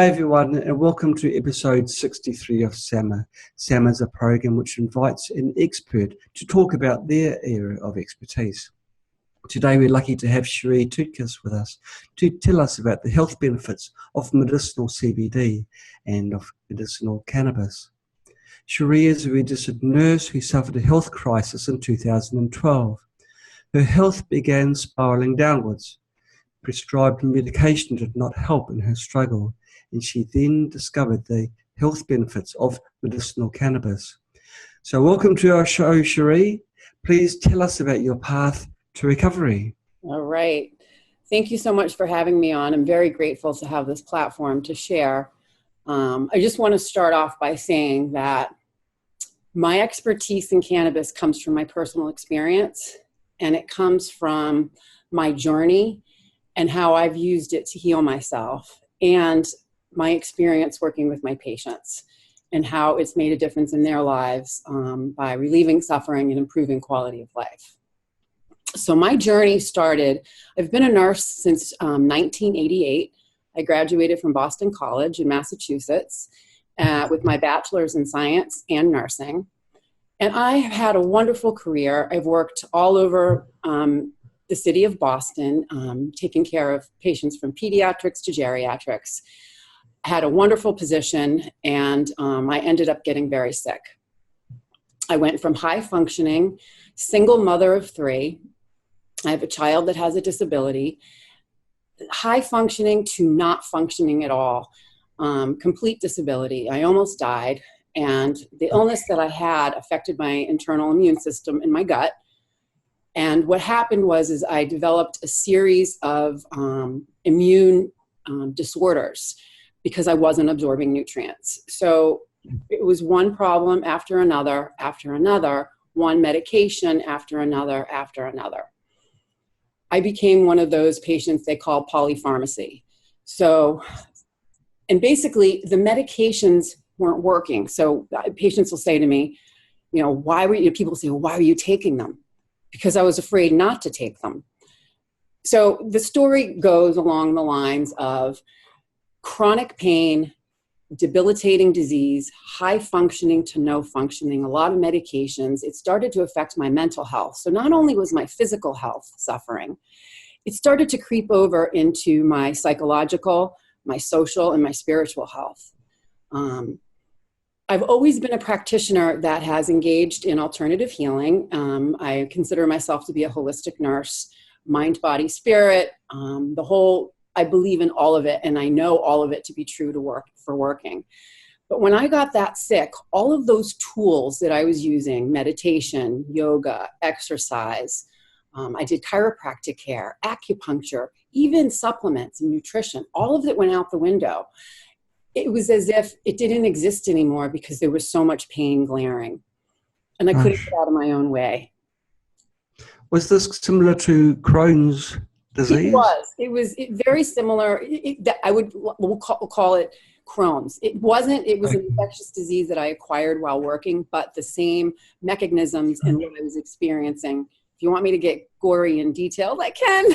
Hi everyone, and welcome to episode 63 of SAMA. SAMA is a program which invites an expert to talk about their area of expertise. Today we're lucky to have Sherri Tutkus with us to tell us about the health benefits of medicinal CBD and of medicinal cannabis. Sherri is a registered nurse who suffered a health crisis in 2012. Her health began spiralling downwards. Prescribed medication did not help in her struggle, and she then discovered the health benefits of medicinal cannabis. So welcome to our show, Sherri. Please tell us about your path to recovery. All right. Thank you so much for having me on. I'm very grateful to have this platform to share. I just want to start off by saying that my expertise in cannabis comes from my personal experience, and it comes from my journey and how I've used it to heal myself, and my experience working with my patients and how it's made a difference in their lives by relieving suffering and improving quality of life. So my journey started, I've been a nurse since 1988. I graduated from Boston College in Massachusetts with my bachelor's in science and nursing. And I have had a wonderful career. I've worked all over the city of Boston, taking care of patients from pediatrics to geriatrics. I had a wonderful position, and I ended up getting very sick. I went from high functioning, single mother of 3. I have a child that has a disability, high functioning to not functioning at all, complete disability. I almost died, and the illness that I had affected my internal immune system in my gut. And what happened was I developed a series of immune disorders because I wasn't absorbing nutrients. So it was one problem after another, one medication after another. I became one of those patients they call polypharmacy. So, and basically the medications weren't working. So patients will say to me, people say, well, why are you taking them? Because I was afraid not to take them. So the story goes along the lines of chronic pain, debilitating disease, high functioning to no functioning, a lot of medications. It started to affect my mental health. So not only was my physical health suffering, it started to creep over into my psychological, my social, and my spiritual health. I've always been a practitioner that has engaged in alternative healing. I consider myself to be a holistic nurse, mind, body, spirit, I believe in all of it, and I know all of it to be true for working. But when I got that sick, all of those tools that I was using, meditation, yoga, exercise, I did chiropractic care, acupuncture, even supplements and nutrition, all of it went out the window. It was as if it didn't exist anymore because there was so much pain glaring, and I couldn't get out of my own way. Was this similar to Crohn's disease? It was very similar. We'll call it Crohn's. It wasn't. It was an infectious disease that I acquired while working, but the same mechanisms and what I was experiencing. If you want me to get gory and detailed, I can.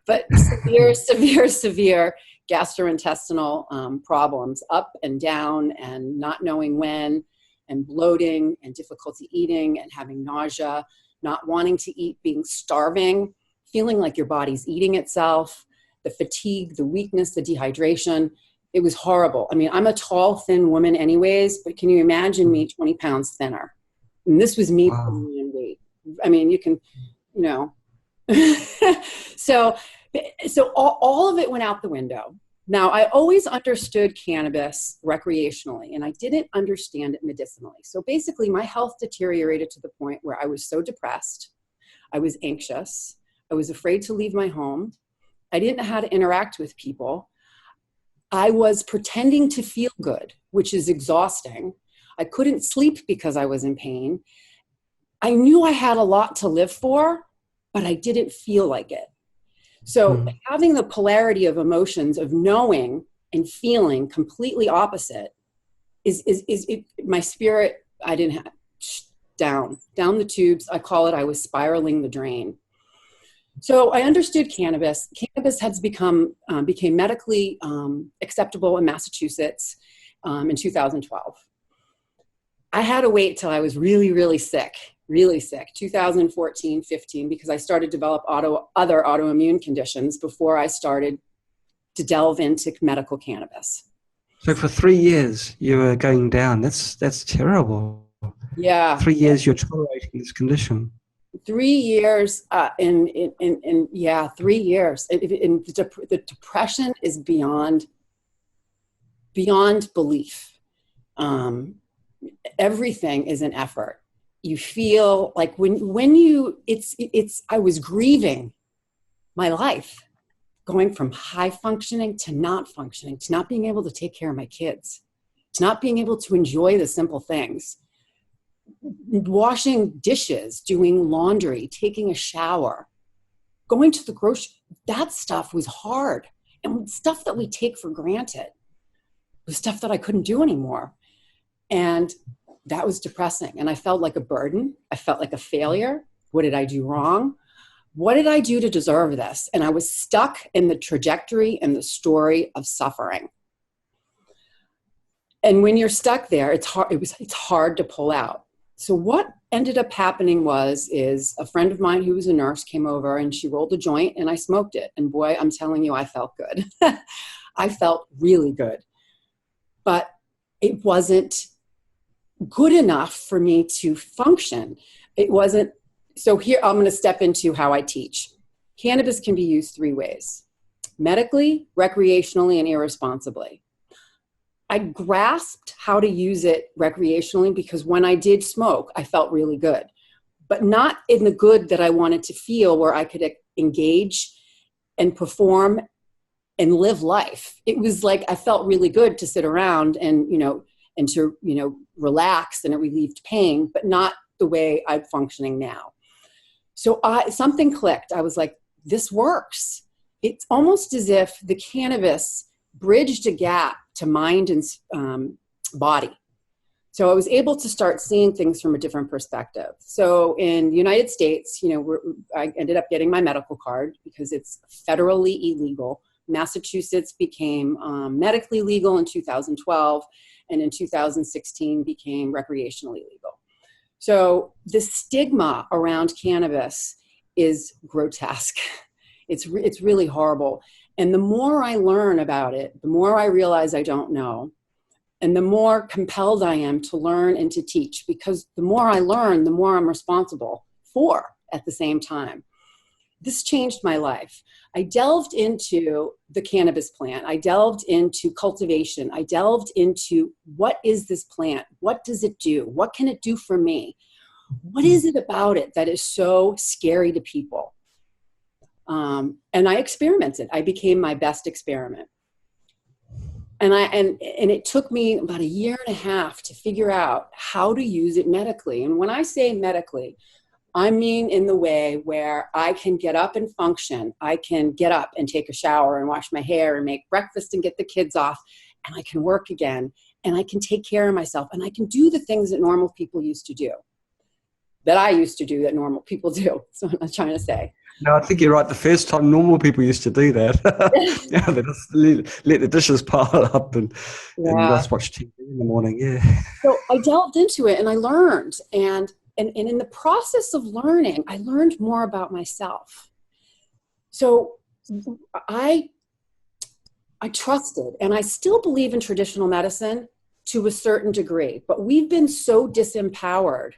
But severe gastrointestinal problems, up and down, and not knowing when, and bloating, and difficulty eating, and having nausea, not wanting to eat, being starving, feeling like your body's eating itself, the fatigue, the weakness, the dehydration. It was horrible. I mean, I'm a tall, thin woman anyways, but can you imagine me 20 pounds thinner? And this was me putting on weight. I mean, you can, So all of it went out the window. Now, I always understood cannabis recreationally, and I didn't understand it medicinally. So basically, my health deteriorated to the point where I was so depressed, I was anxious, I was afraid to leave my home. I didn't know how to interact with people. I was pretending to feel good, which is exhausting. I couldn't sleep because I was in pain. I knew I had a lot to live for, but I didn't feel like it. So having the polarity of emotions of knowing and feeling completely opposite my spirit, I didn't have down the tubes. I call it, I was spiraling the drain. So I understood cannabis. Cannabis has became medically acceptable in Massachusetts in 2012. I had to wait till I was really, really sick, 2014, 15, because I started to develop other autoimmune conditions before I started to delve into medical cannabis. So for 3 years you were going down. That's terrible. Yeah. 3 years you're tolerating this condition. 3 years, 3 years. The depression is beyond belief. Everything is an effort. You feel like I was grieving my life, going from high functioning to not functioning, to not being able to take care of my kids, to not being able to enjoy the simple things. Washing dishes, doing laundry, taking a shower, going to the grocery, that stuff was hard. And stuff that we take for granted was stuff that I couldn't do anymore. And that was depressing. And I felt like a burden. I felt like a failure. What did I do wrong? What did I do to deserve this? And I was stuck in the trajectory and the story of suffering. And when you're stuck there, it's hard to pull out. So what ended up happening is a friend of mine who was a nurse came over and she rolled a joint and I smoked it. And boy, I'm telling you, I felt good. I felt really good. But it wasn't good enough for me to function. It wasn't. So here, I'm going to step into how I teach. Cannabis can be used 3 ways: medically, recreationally, and irresponsibly. I grasped how to use it recreationally because when I did smoke, I felt really good, but not in the good that I wanted to feel where I could engage and perform and live life. It was like, I felt really good to sit around and to relax, and it relieved pain, but not the way I'm functioning now. So something clicked. I was like, this works. It's almost as if the cannabis bridged a gap to mind and body. So I was able to start seeing things from a different perspective. So in the United States, I ended up getting my medical card because it's federally illegal. Massachusetts became medically legal in 2012, and in 2016 became recreationally legal. So the stigma around cannabis is grotesque. It's really horrible. And the more I learn about it, the more I realize I don't know. And the more compelled I am to learn and to teach, because the more I learn, the more I'm responsible for at the same time. This changed my life. I delved into the cannabis plant. I delved into cultivation. I delved into, what is this plant? What does it do? What can it do for me? What is it about it that is so scary to people? And I experimented. I became my best experiment. And it took me about 1.5 years to figure out how to use it medically. And when I say medically, I mean in the way where I can get up and function. I can get up and take a shower and wash my hair and make breakfast and get the kids off, and I can work again, and I can take care of myself, and I can do the things that normal people used to do, that I used to do, that normal people do. So I'm not trying to say. No, I think you're right. The first time normal people used to do that, they just let the dishes pile up and just watch TV in the morning. Yeah. So I delved into it and I learned, and in the process of learning, I learned more about myself. So I trusted, and I still believe in traditional medicine to a certain degree, but we've been so disempowered.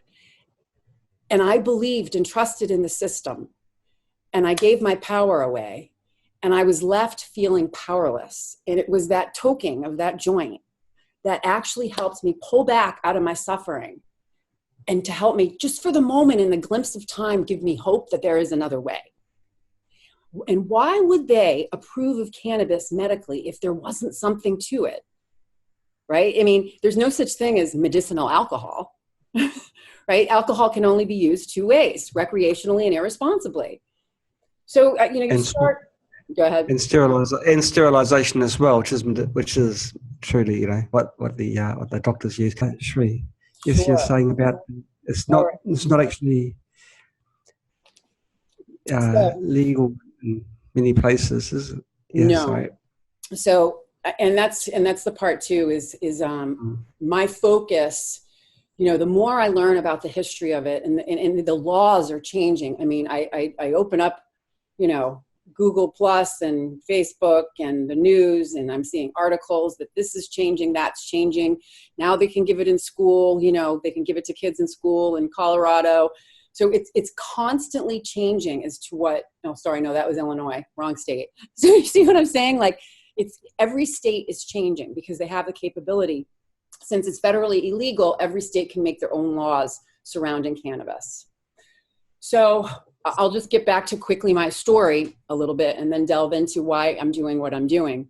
And I believed and trusted in the system, and I gave my power away, and I was left feeling powerless. And it was that toking of that joint that actually helped me pull back out of my suffering, and to help me just for the moment, in the glimpse of time, give me hope that there is another way. And why would they approve of cannabis medically if there wasn't something to it? Right? I mean, there's no such thing as medicinal alcohol. Right? Alcohol can only be used 2 ways: recreationally and irresponsibly. So, you start. Go ahead. And sterilization as well, which is truly, what the doctors use. Sherri, yes, sure. You're saying about it's not actually. So, legal in many places, is it? Yeah, no. sorry. So, and that's the part too, is my focus. You know, the more I learn about the history of it, and the laws are changing. I mean, I open up, you know, Google Plus and Facebook and the news, and I'm seeing articles that this is changing, that's changing. Now they can give it in school, you know, they can give it to kids in school in Colorado. So it's constantly changing as to what, oh, sorry, no, that was Illinois, wrong state. So you see what I'm saying? Like, it's every state is changing because they have the capability. Since it's federally illegal, every state can make their own laws surrounding cannabis. So I'll just get back to quickly my story a little bit and then delve into why I'm doing what I'm doing.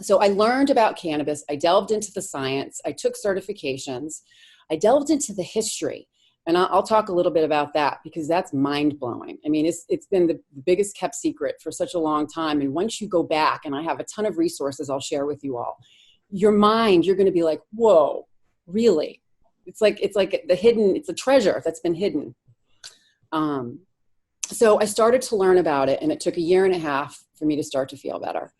So I learned about cannabis. I delved into the science. I took certifications. I delved into the history. And I'll talk a little bit about that because that's mind-blowing. I mean, it's been the biggest kept secret for such a long time. And once you go back, and I have a ton of resources I'll share with you all, your mind, you're going to be like, whoa, really? It's like the hidden, it's a treasure that's been hidden. So I started to learn about it, and it took 1.5 years for me to start to feel better.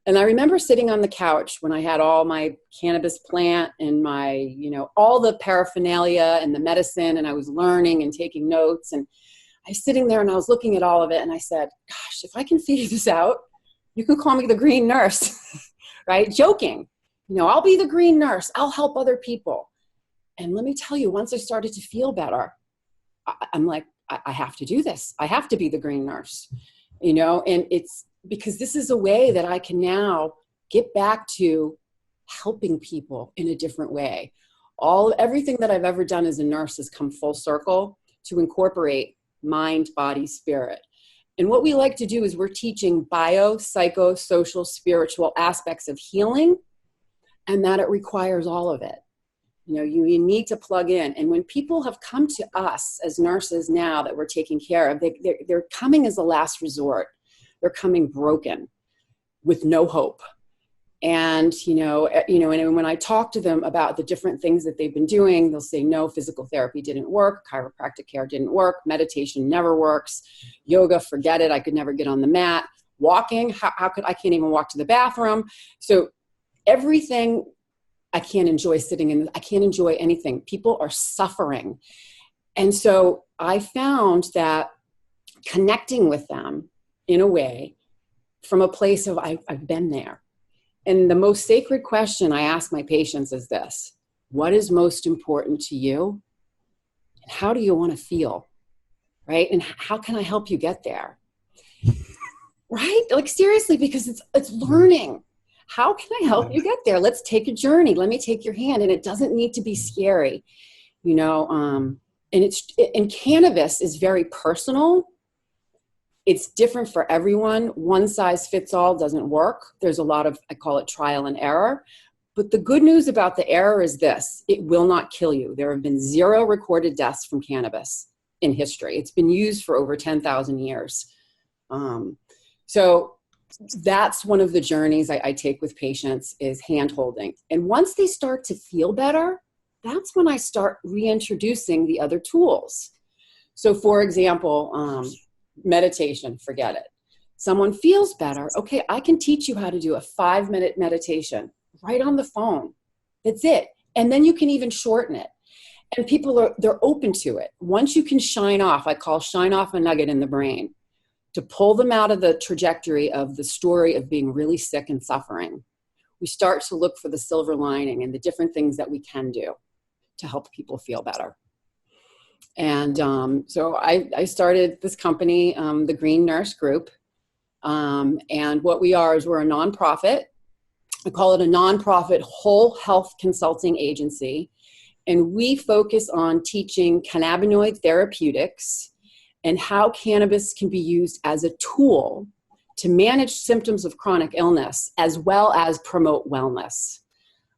And I remember sitting on the couch when I had all my cannabis plant and my, you know, all the paraphernalia and the medicine, and I was learning and taking notes. And I was sitting there and I was looking at all of it, and I said, gosh, if I can figure this out, you can call me the green nurse, right? Joking. You know, I'll be the green nurse. I'll help other people. And let me tell you, once I started to feel better, I'm like, I have to do this. I have to be the green nurse, you know, and it's because this is a way that I can now get back to helping people in a different way. Everything that I've ever done as a nurse has come full circle to incorporate mind, body, spirit. And what we like to do is we're teaching bio, psycho, social, spiritual aspects of healing, and that it requires all of it. You know, you need to plug in. And when people have come to us as nurses now that we're taking care of, they're coming as a last resort. They're coming broken with no hope. And, and when I talk to them about the different things that they've been doing, they'll say, no, physical therapy didn't work. Chiropractic care didn't work. Meditation never works. Yoga, forget it. I could never get on the mat. Walking, I can't even walk to the bathroom. So everything, I can't enjoy I can't enjoy anything. People are suffering. And so I found that connecting with them in a way from a place of I've been there. And the most sacred question I ask my patients is this: what is most important to you? And how do you want to feel? Right? And how can I help you get there? Right? Like, seriously, because it's learning. How can I help you get there? Let's take a journey. Let me take your hand. And it doesn't need to be scary, you know, and cannabis is very personal. It's different for everyone. One size fits all doesn't work. There's a lot of, I call it trial and error. But the good news about the error is this: it will not kill you. There have been 0 recorded deaths from cannabis in history. It's been used for over 10,000 years. So that's one of the journeys I take with patients, is hand holding. And once they start to feel better, that's when I start reintroducing the other tools. So for example, meditation, forget it. Someone feels better. Okay, I can teach you how to do a 5-minute meditation right on the phone. That's it. And then you can even shorten it. And people they're open to it. Once you can shine off, I call shine off a nugget in the brain, to pull them out of the trajectory of the story of being really sick and suffering, we start to look for the silver lining and the different things that we can do to help people feel better. And so I started this company, the GreenNurse Group. And what we are is we're a nonprofit. I call it a nonprofit whole health consulting agency. And we focus on teaching cannabinoid therapeutics and how cannabis can be used as a tool to manage symptoms of chronic illness as well as promote wellness.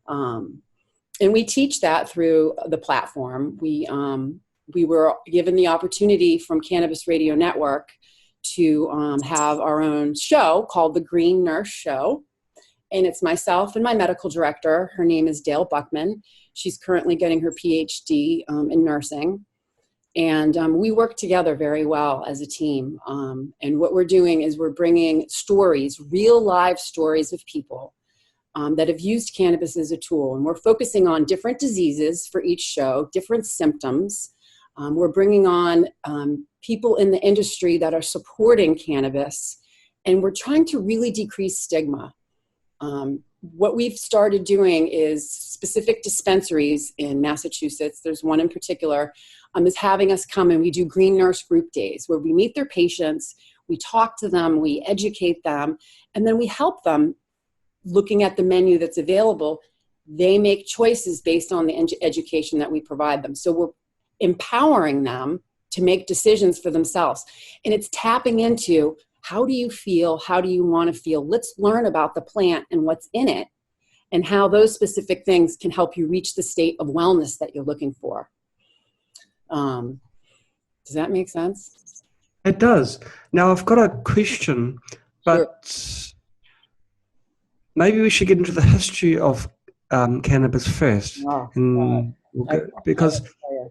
And we teach that through the platform. We were given the opportunity from Cannabis Radio Network to have our own show called the GreenNurse Show. And it's myself and my medical director. Her name is Dale Buckman. She's currently getting her PhD in nursing. And we work together very well as a team. And what we're doing is we're bringing stories, real live stories of people that have used cannabis as a tool. And we're focusing on different diseases for each show, different symptoms. We're bringing on people in the industry that are supporting cannabis. And we're trying to really decrease stigma. What we've started doing is specific dispensaries in Massachusetts. There's one in particular, is having us come, and we do GreenNurse group days where we meet their patients, we talk to them, we educate them, and then we help them looking at the menu that's available. They make choices based on the education that we provide them. So we're empowering them to make decisions for themselves. And it's tapping into, how do you feel? How do you want to feel? Let's learn about the plant and what's in it, and how those specific things can help you reach the state of wellness that you're looking for. Does that make sense? It does. Now, I've got a question, but Sure. Maybe we should get into the history of cannabis first. And because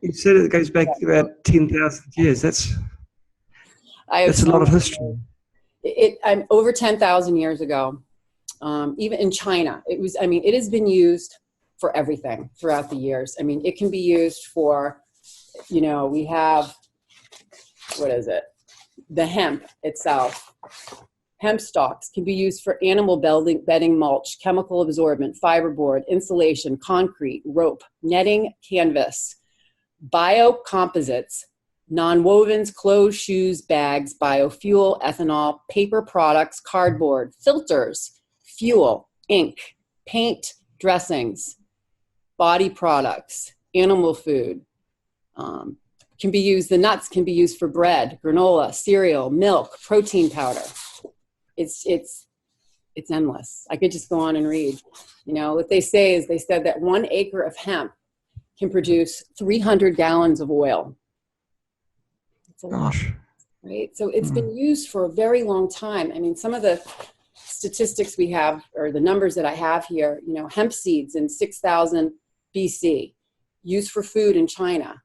you said it goes back about 10,000 years. That's a lot of history. I'm over 10,000 years ago. Even in China, it has been used for everything throughout the years. I mean, it can be used for, we have, the hemp itself. Hemp stalks can be used for animal bedding, mulch, chemical absorbent, fiberboard, insulation, concrete, rope, netting, canvas, biocomposites, nonwovens, clothes, shoes, bags, biofuel, ethanol, paper products, cardboard, filters, fuel, ink, paint, dressings, body products, animal food. The nuts can be used for bread, granola, cereal, milk, protein powder. It's endless. I could just go on and read. What they say is, they said that 1 acre of hemp can produce 300 gallons of oil. It's a lot, right? So it's been used for a very long time. I mean, some of the statistics we have, or the numbers that I have here, hemp seeds in 6000 BC, used for food in China,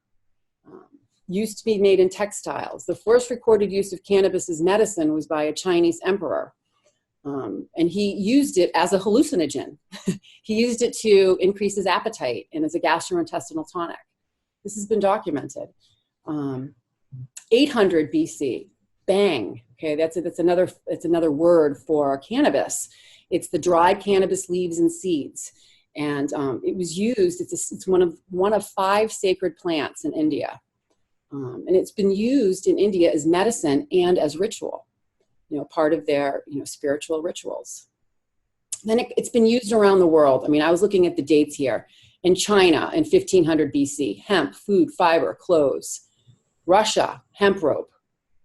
used to be made in textiles. The first recorded use of cannabis as medicine was by a Chinese emperor. And he used it as a hallucinogen. He used it to increase his appetite and as a gastrointestinal tonic. This has been documented. 800 BC, bang. Okay, that's another word for cannabis. It's the dried cannabis leaves and seeds, and it was used. It's one of 5 sacred plants in India, and it's been used in India as medicine and as ritual. Part of their spiritual rituals. Then it's been used around the world. I mean, I was looking at the dates here. In China in 1500 BC, hemp, food, fiber, clothes. Russia, hemp rope.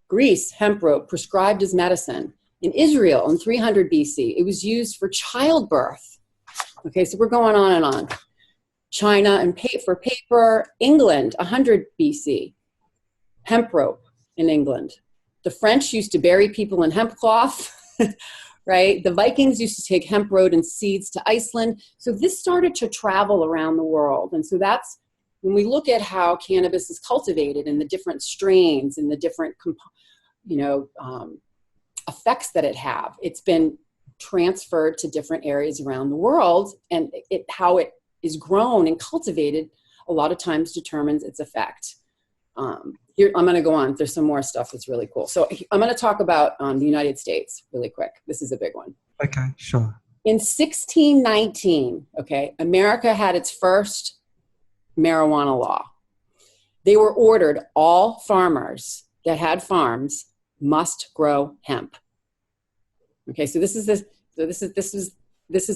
Greece, hemp rope, prescribed as medicine. In Israel in 300 BC, it was used for childbirth. Okay, so we're going on and on. China and for paper. England, 100 BC, hemp rope in England. The French used to bury people in hemp cloth, right? The Vikings used to take hemp root and seeds to Iceland. So this started to travel around the world. And so that's when we look at how cannabis is cultivated and the different strains and the different, effects that it have. It's been transferred to different areas around the world, and how it is grown and cultivated a lot of times determines its effect. Here, I'm going to go on. There's some more stuff that's really cool. So I'm going to talk about the United States really quick. This is a big one. Okay, sure. In 1619, America had its first marijuana law. They were ordered, all farmers that had farms must grow hemp. Okay, so this is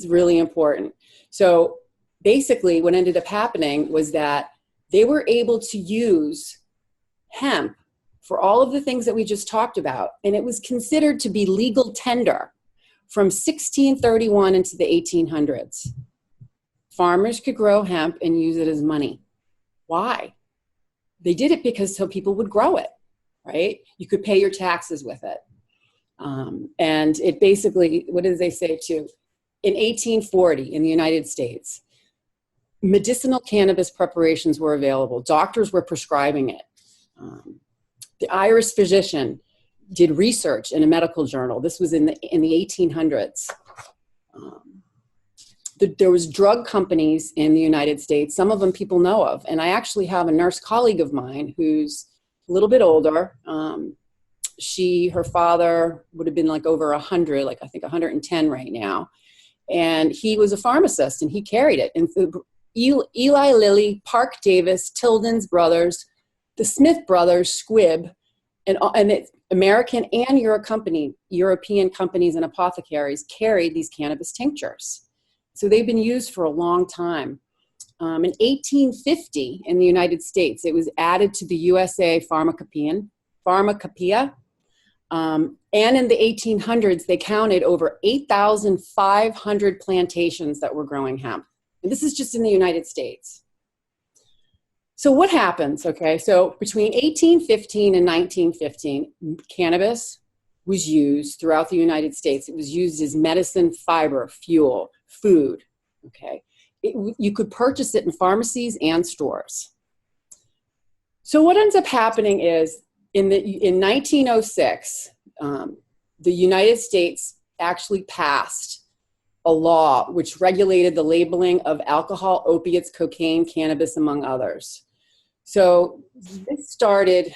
really important. So basically what ended up happening was that they were able to use hemp for all of the things that we just talked about, and it was considered to be legal tender from 1631 into the 1800s. Farmers could grow hemp and use it as money. Why? They did it because so people would grow it, right? You could pay your taxes with it. And it basically, what did they say too? In 1840 in the United States, medicinal cannabis preparations were available. Doctors were prescribing it. The Irish physician did research in a medical journal. This was in the 1800s. There was drug companies in the United States. Some of them people know of. And I actually have a nurse colleague of mine who's a little bit older. Her father would have been like over 100, like I think 110 right now. And he was a pharmacist and he carried it. And Eli Lilly, Park Davis, Tilden's brothers, the Smith brothers, Squibb, and it's American and European companies and apothecaries carried these cannabis tinctures. So they've been used for a long time. In 1850 in the United States, it was added to the USA Pharmacopoeia. And in the 1800s, they counted over 8,500 plantations that were growing hemp. And this is just in the United States. So what happens? Okay, so between 1815 and 1915, cannabis was used throughout the United States. It was used as medicine, fiber, fuel, food. Okay, you could purchase it in pharmacies and stores. So what ends up happening is in 1906, the United States actually passed a law which regulated the labeling of alcohol, opiates, cocaine, cannabis, among others. So this started,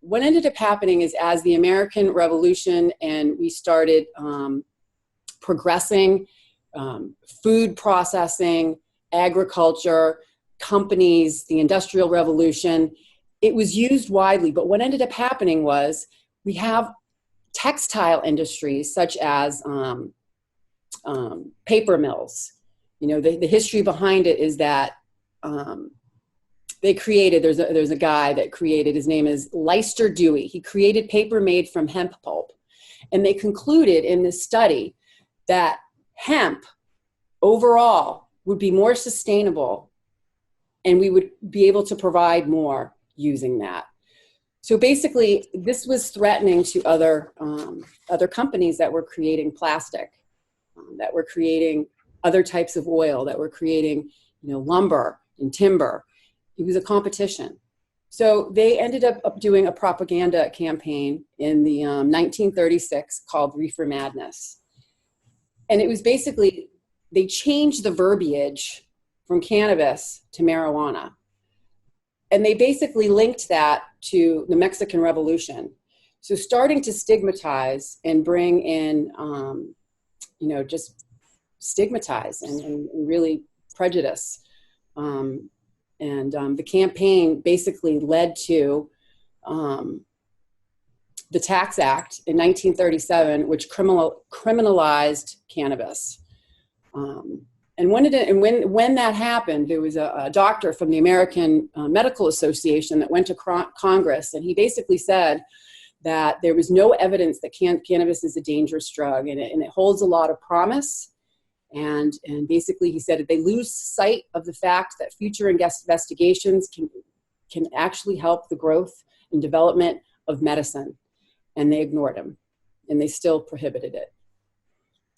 what ended up happening is as the American Revolution and we started progressing, food processing, agriculture, companies, the Industrial Revolution, it was used widely. But what ended up happening was we have textile industries such as paper mills. You know, the history behind it is that they created, there's a guy that created, his name is Leicester Dewey. He created paper made from hemp pulp. And they concluded in this study that hemp overall would be more sustainable and we would be able to provide more using that. So basically, this was threatening to other companies that were creating plastic, that were creating other types of oil, that were creating, lumber and timber. It was a competition. So they ended up doing a propaganda campaign in the 1936 called Reefer Madness. And it was basically, they changed the verbiage from cannabis to marijuana. And they basically linked that to the Mexican Revolution. So starting to stigmatize and bring in, just stigmatize and really prejudice. The campaign basically led to the Tax Act in 1937, which criminalized cannabis. And when that happened, there was a doctor from the American Medical Association that went to Congress, and he basically said that there was no evidence that cannabis is a dangerous drug, and it holds a lot of promise. And basically he said that they lose sight of the fact that future investigations can actually help the growth and development of medicine. And they ignored him, and they still prohibited it.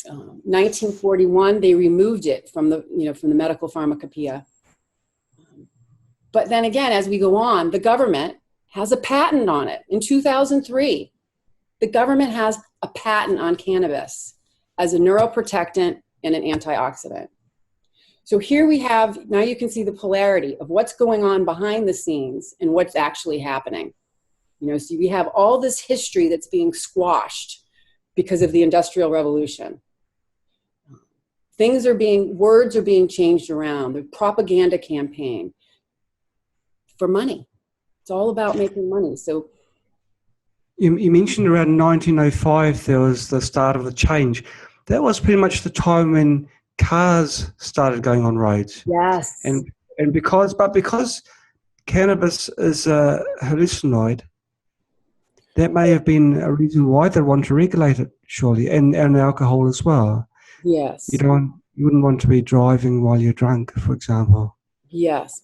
1941, they removed it from the medical pharmacopoeia. But then again, as we go on, the government has a patent on it. In 2003, the government has a patent on cannabis as a neuroprotectant and an antioxidant. So here we have, now you can see the polarity of what's going on behind the scenes and what's actually happening. So we have all this history that's being squashed because of the Industrial Revolution. Words are being changed around. The propaganda campaign for money. It's all about making money. So you mentioned around 1905 there was the start of the change. That was pretty much the time when cars started going on roads. Yes. And because cannabis is a hallucinoid, that may have been a reason why they want to regulate it, surely, and alcohol as well. Yes. You wouldn't want to be driving while you're drunk, for example. Yes.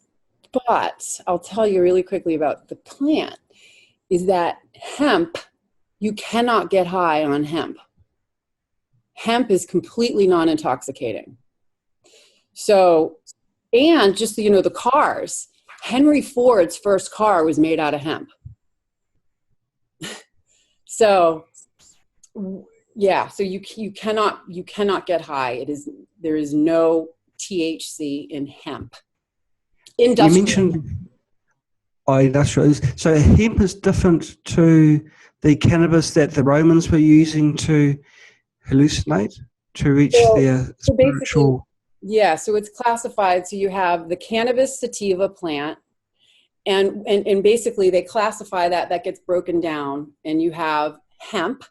But I'll tell you really quickly about the plant is that hemp, you cannot get high on hemp. Hemp is completely non-intoxicating. So, and just, the cars, Henry Ford's first car was made out of hemp. So yeah, so you cannot get high. There is no THC in hemp. Industrial. You mentioned industrial. So hemp is different to the cannabis that the Romans were using to hallucinate, to reach their spiritual. Yeah, so it's classified. So you have the cannabis sativa plant, and basically they classify that gets broken down, and you have hemp,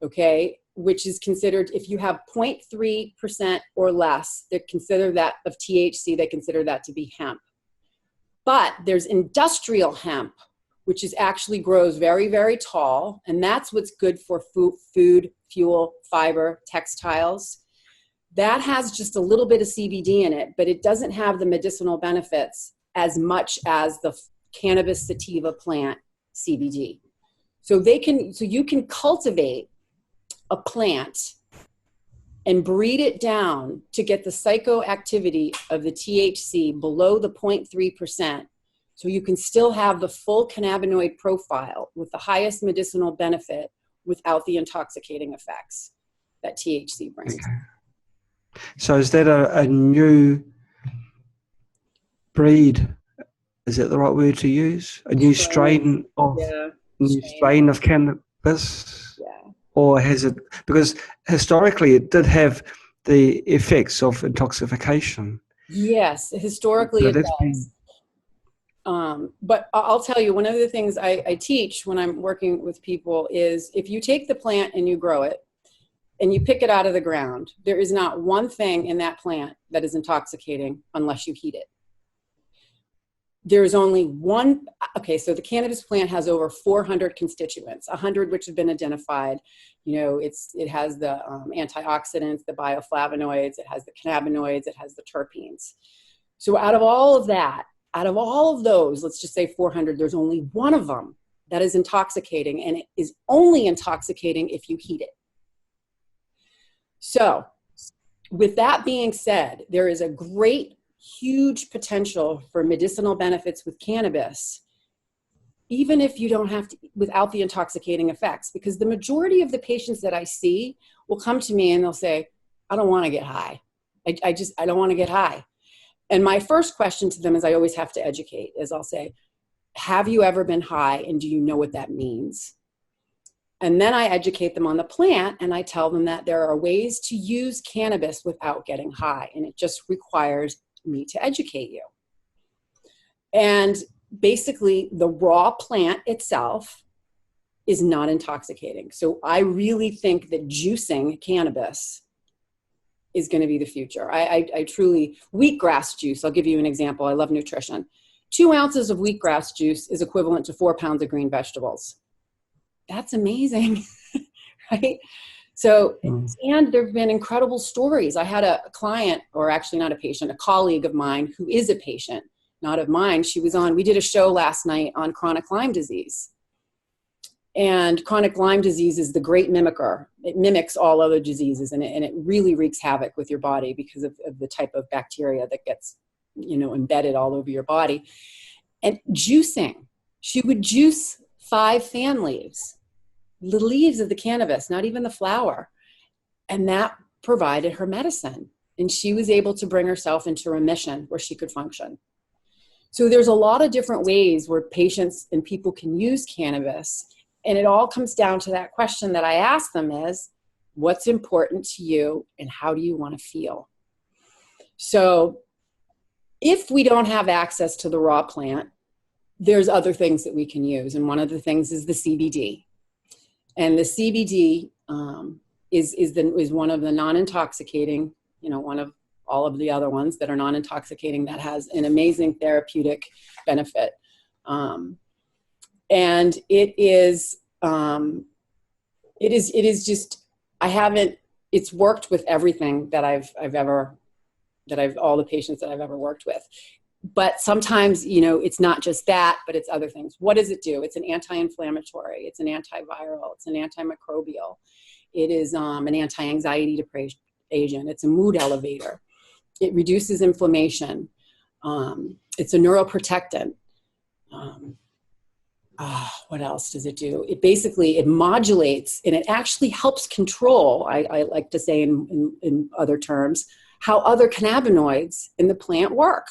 okay, which is considered, if you have 0.3% or less, they consider that of THC, they consider that to be hemp. But there's industrial hemp, which is actually grows very, very tall, and that's what's good for food, fuel, fiber, textiles. That has just a little bit of CBD in it, but it doesn't have the medicinal benefits as much as the cannabis sativa plant CBD. So you can cultivate a plant and breed it down to get the psychoactivity of the THC below the 0.3%. So you can still have the full cannabinoid profile with the highest medicinal benefit without the intoxicating effects that THC brings. Okay. So is that a new breed? Is that the right word to use? A new strain of cannabis? Yeah. Or has it, because historically it did have the effects of intoxication. Yes, historically it does. But I'll tell you, one of the things I teach when I'm working with people is if you take the plant and you grow it and you pick it out of the ground, there is not one thing in that plant that is intoxicating unless you heat it. There's only one, okay, so the cannabis plant has over 400 constituents, 100 which have been identified. You know, it has the antioxidants, the bioflavonoids, it has the cannabinoids, it has the terpenes. So out of all of those, let's just say 400, there's only one of them that is intoxicating, and it is only intoxicating if you heat it. So with that being said, there is a great huge potential for medicinal benefits with cannabis, even if you don't have to, without the intoxicating effects, because the majority of the patients that I see will come to me and they'll say, I don't want to get high. I don't want to get high. And my first question to them is, I always have to educate, is I'll say, have you ever been high and do you know what that means? And then I educate them on the plant, and I tell them that there are ways to use cannabis without getting high, and it just requires me to educate you. And basically the raw plant itself is not intoxicating. So I really think that juicing cannabis is going to be the future. I truly, wheatgrass juice, I'll give you an example. I love nutrition. 2 ounces of wheatgrass juice is equivalent to 4 pounds of green vegetables. That's amazing, right? So, and there have been incredible stories. I had a client, or actually not a patient, a colleague of mine who is a patient, not of mine. We did a show last night on chronic Lyme disease. And chronic Lyme disease is the great mimicker. It mimics all other diseases, and it really wreaks havoc with your body because of the type of bacteria that gets, embedded all over your body. And juicing, she would juice 5 fan leaves, the leaves of the cannabis, not even the flower. And that provided her medicine. And she was able to bring herself into remission where she could function. So there's a lot of different ways where patients and people can use cannabis. And it all comes down to that question that I ask them is, what's important to you and how do you want to feel? So if we don't have access to the raw plant, there's other things that we can use. And one of the things is the CBD. And the CBD is one of the non-intoxicating, one of all of the other ones that are non-intoxicating that has an amazing therapeutic benefit. And it's worked with everything that all the patients that I've ever worked with. But sometimes, it's not just that, but it's other things. What does it do? It's an anti-inflammatory, it's an antiviral, it's an antimicrobial. It is an anti-anxiety depression agent. It's a mood elevator. It reduces inflammation. It's a neuroprotectant. what else does it do? It modulates, and it actually helps control, I like to say in other terms, how other cannabinoids in the plant work.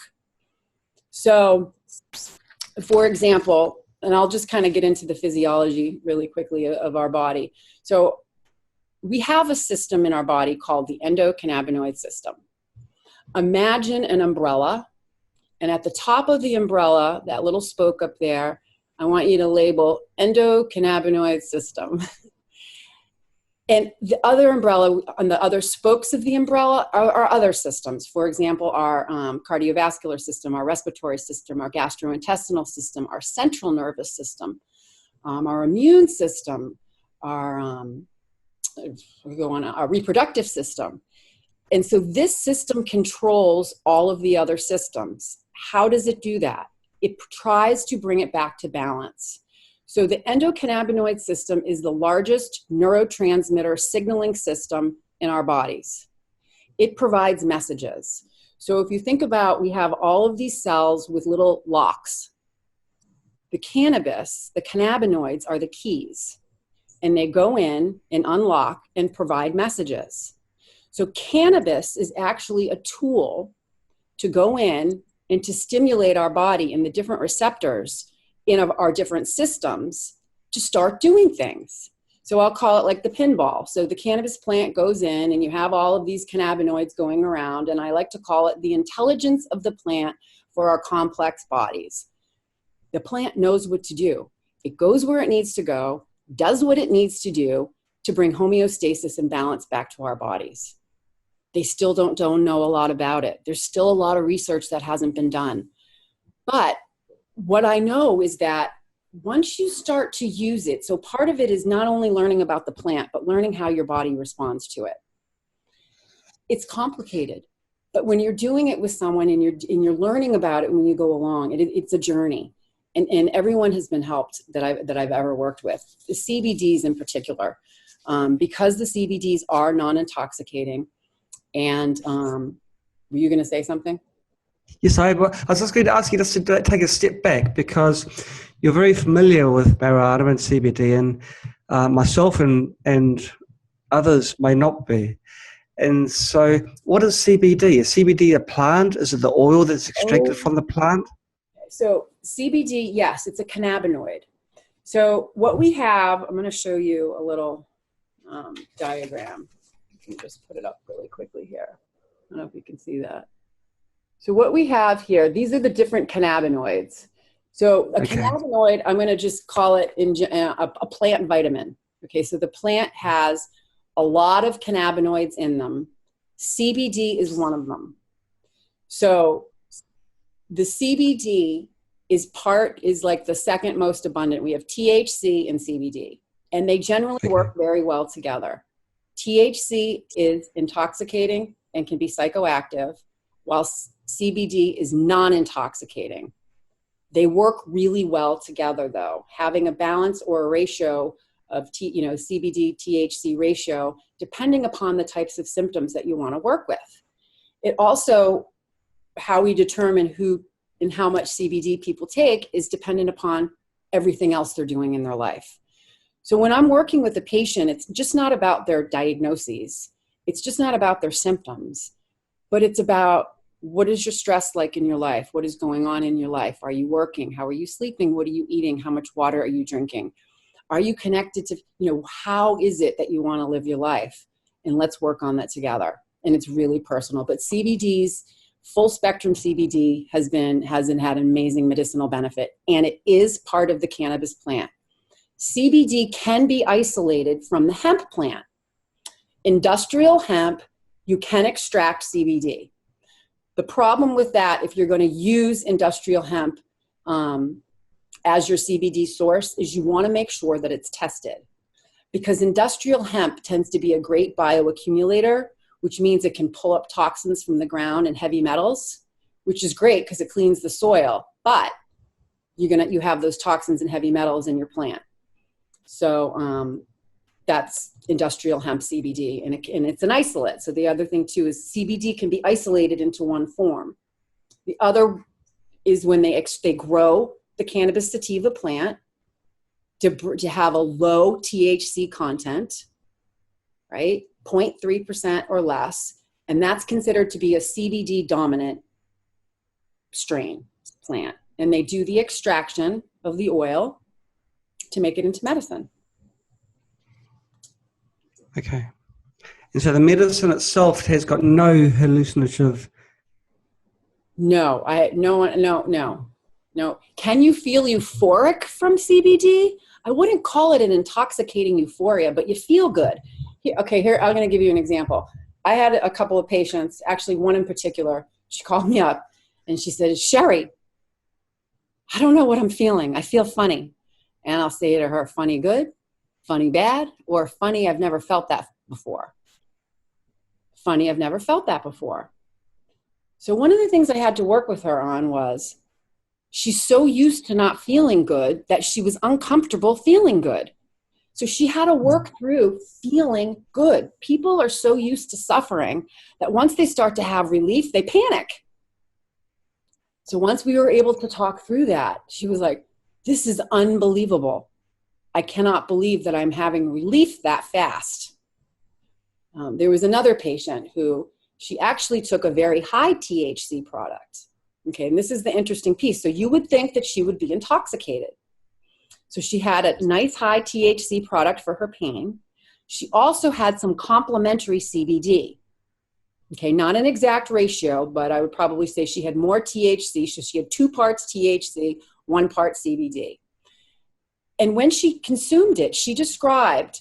So, for example, and I'll just kind of get into the physiology really quickly of our body. So we have a system in our body called the endocannabinoid system. Imagine an umbrella, and at the top of the umbrella, that little spoke up there, I want you to label endocannabinoid system. And the other umbrella, on the other spokes of the umbrella, are other systems. For example, our cardiovascular system, our respiratory system, our gastrointestinal system, our central nervous system, our immune system, our reproductive system. And so this system controls all of the other systems. How does it do that? It tries to bring it back to balance. So the endocannabinoid system is the largest neurotransmitter signaling system in our bodies. It provides messages. So if you think about, we have all of these cells with little locks. The cannabis, the cannabinoids are the keys, and they go in and unlock and provide messages. So cannabis is actually a tool to go in and to stimulate our body and the different receptors in our different systems to start doing things. So I'll call it like the pinball. So the cannabis plant goes in and you have all of these cannabinoids going around, and I like to call it the intelligence of the plant for our complex bodies. The plant knows what to do. It goes where it needs to go, does what it needs to do to bring homeostasis and balance back to our bodies. They still don't know a lot about it. There's still a lot of research that hasn't been done. But what I know is that once you start to use it, so part of it is not only learning about the plant, but learning how your body responds to it. It's complicated, but when you're doing it with someone and you're learning about it when you go along, it's a journey. And everyone has been helped that I've ever worked with. The CBDs in particular, because the CBDs are non-intoxicating. And were you going to say something? Yes, I was just going to ask you just to take a step back, because you're very familiar with marijuana and CBD, and myself and others may not be. And so what is CBD? Is CBD a plant? Is it the oil that's extracted from the plant? So CBD, yes, it's a cannabinoid. So what we have, I'm going to show you a little diagram. Let me just put it up really quickly here. I don't know if you can see that. So what we have here, these are the different cannabinoids. So a cannabinoid, I'm going to just call it a plant vitamin. Okay, so the plant has a lot of cannabinoids in them. CBD is one of them. So the CBD is like the second most abundant. We have THC and CBD, and they generally work very well together. THC is intoxicating and can be psychoactive, while CBD is non-intoxicating. They work really well together, though. Having a balance or a ratio of CBD THC ratio, depending upon the types of symptoms that you want to work with. It also, how we determine who and how much CBD people take is dependent upon everything else they're doing in their life. So when I'm working with a patient, it's just not about their diagnoses. It's just not about their symptoms, but it's about, what is your stress like in your life? What is going on in your life? Are you working? How are you sleeping? What are you eating? How much water are you drinking? Are you connected to, how is it that you want to live your life? And let's work on that together. And it's really personal. But CBD's full spectrum CBD has had amazing medicinal benefit, and it is part of the cannabis plant. CBD can be isolated from the hemp plant. Industrial hemp, you can extract CBD. The problem with that, if you're going to use industrial hemp as your CBD source, is you want to make sure that it's tested. Because industrial hemp tends to be a great bioaccumulator, which means it can pull up toxins from the ground and heavy metals, which is great because it cleans the soil. But you have those toxins and heavy metals in your plant. So that's industrial hemp CBD, and it's an isolate. So the other thing too is CBD can be isolated into one form. The other is when they grow the cannabis sativa plant, to have a low THC content, right? 0.3% or less. And that's considered to be a CBD dominant strain plant. And they do the extraction of the oil to make it into medicine. Okay. And so the medicine itself has got no hallucinative. No. Can you feel euphoric from CBD? I wouldn't call it an intoxicating euphoria, but you feel good. Here, I'm going to give you an example. I had a couple of patients, actually one in particular. She called me up and she said, Sherri, I don't know what I'm feeling. I feel funny. And I'll say to her, funny good, funny bad, or funny, I've never felt that before. Funny, I've never felt that before. So one of the things I had to work with her on was she's so used to not feeling good that she was uncomfortable feeling good. So she had to work through feeling good. People are so used to suffering that once they start to have relief, they panic. So once we were able to talk through that, she was like, this is unbelievable. I cannot believe that I'm having relief that fast. There was another patient who she actually took a very high THC product. Okay, and this is the interesting piece. So you would think that she would be intoxicated. So she had a nice high THC product for her pain. She also had some complementary CBD. Okay, not an exact ratio, but I would probably say she had more THC. So she had 2 parts THC, 1 part CBD. And when she consumed it, she described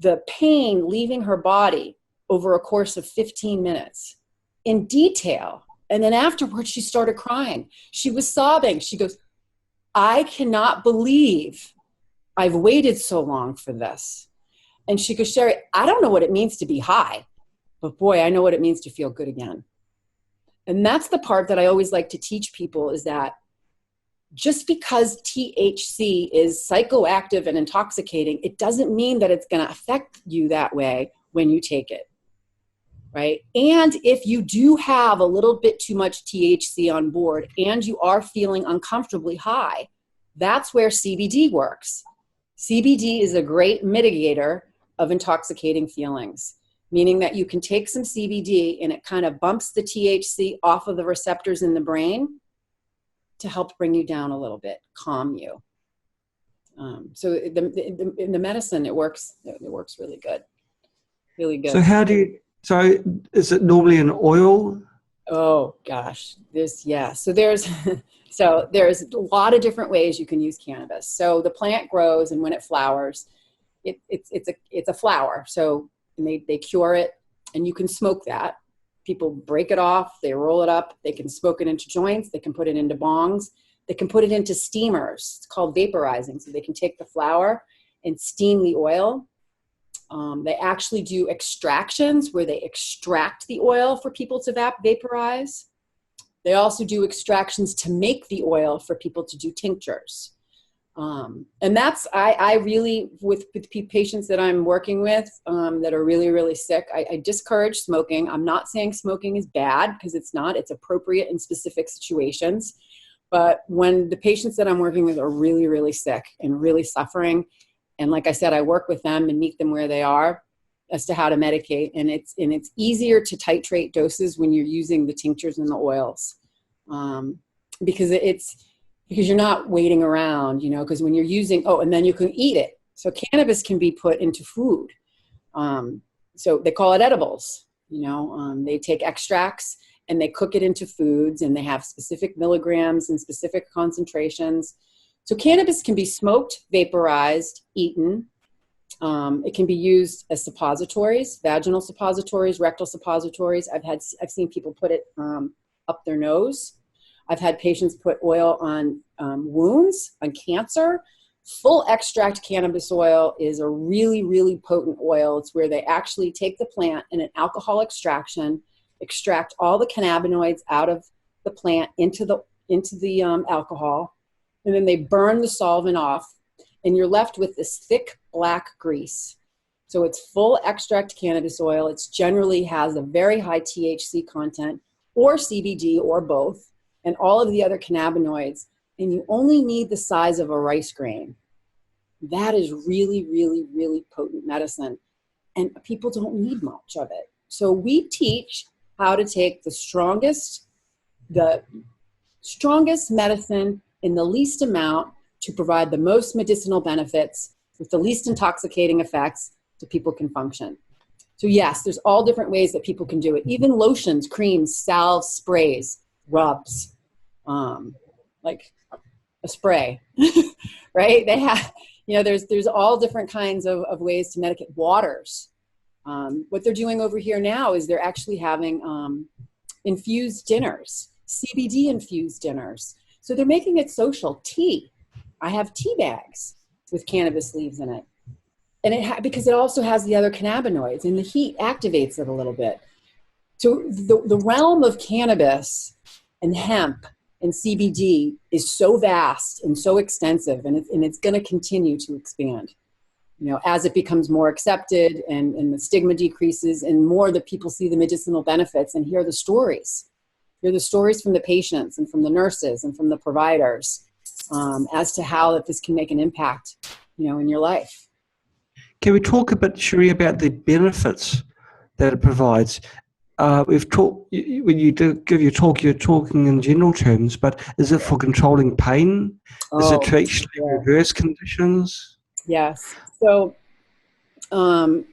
the pain leaving her body over a course of 15 minutes in detail. And then afterwards, she started crying. She was sobbing. She goes, I cannot believe I've waited so long for this. And she goes, Sherri, I don't know what it means to be high, but boy, I know what it means to feel good again. And that's the part that I always like to teach people is that just because THC is psychoactive and intoxicating, it doesn't mean that it's going to affect you that way when you take it, right? And if you do have a little bit too much THC on board and you are feeling uncomfortably high, that's where CBD works. CBD is a great mitigator of intoxicating feelings, meaning that you can take some CBD and it kind of bumps the THC off of the receptors in the brain to help bring you down a little bit, calm you. So in the medicine, it works really good. Really good. So is it normally an oil? Oh gosh, so there's a lot of different ways you can use cannabis. So the plant grows, and when it flowers, it's a flower. So they cure it, and you can smoke that. People break it off, they roll it up, they can smoke it into joints, they can put it into bongs, they can put it into steamers. It's called vaporizing. So they can take the flower and steam the oil. They actually do extractions where they extract the oil for people to vaporize. They also do extractions to make the oil for people to do tinctures. And that's, I really, with patients that I'm working with that are really, really sick, I discourage smoking. I'm not saying smoking is bad, because it's not. It's appropriate in specific situations. But when the patients that I'm working with are really, really sick and really suffering, and like I said, I work with them and meet them where they are as to how to medicate. And it's easier to titrate doses when you're using the tinctures and the oils, because you're not waiting around, because when you're using, and then you can eat it. So cannabis can be put into food. So they call it edibles, they take extracts and they cook it into foods, and they have specific milligrams and specific concentrations. So cannabis can be smoked, vaporized, eaten. It can be used as suppositories, vaginal suppositories, rectal suppositories. I've seen people put it up their nose. I've had patients put oil on wounds, on cancer. Full extract cannabis oil is a really, really potent oil. It's where they actually take the plant in an alcohol extraction, extract all the cannabinoids out of the plant into the alcohol, and then they burn the solvent off, and you're left with this thick black grease. So it's full extract cannabis oil. It generally has a very high THC content, or CBD, or both, and all of the other cannabinoids. And you only need the size of a rice grain. that is really, really, really potent medicine. And people don't need much of it. So we teach how to take the strongest medicine in the least amount to provide the most medicinal benefits with the least intoxicating effects so people can function. So yes, there's all different ways that people can do it. Even lotions, creams, salves, sprays, rubs, like a spray, right? They have, there's all different kinds of ways to medicate. Waters. What they're doing over here now is they're actually having infused dinners, CBD infused dinners. So they're making it social. Tea. I have tea bags with cannabis leaves in it. And because it also has the other cannabinoids, and the heat activates it a little bit. So the realm of cannabis and hemp and CBD is so vast and so extensive, and it's going to continue to expand. As it becomes more accepted and the stigma decreases and more that people see the medicinal benefits and hear the stories. Hear the stories from the patients and from the nurses and from the providers as to how that this can make an impact, in your life. Can we talk a bit, Sherri, about the benefits that it provides? We've talked, when you do give your talk, you're talking in general terms, but is it for controlling pain? Is it to actually reverse conditions? Yes. So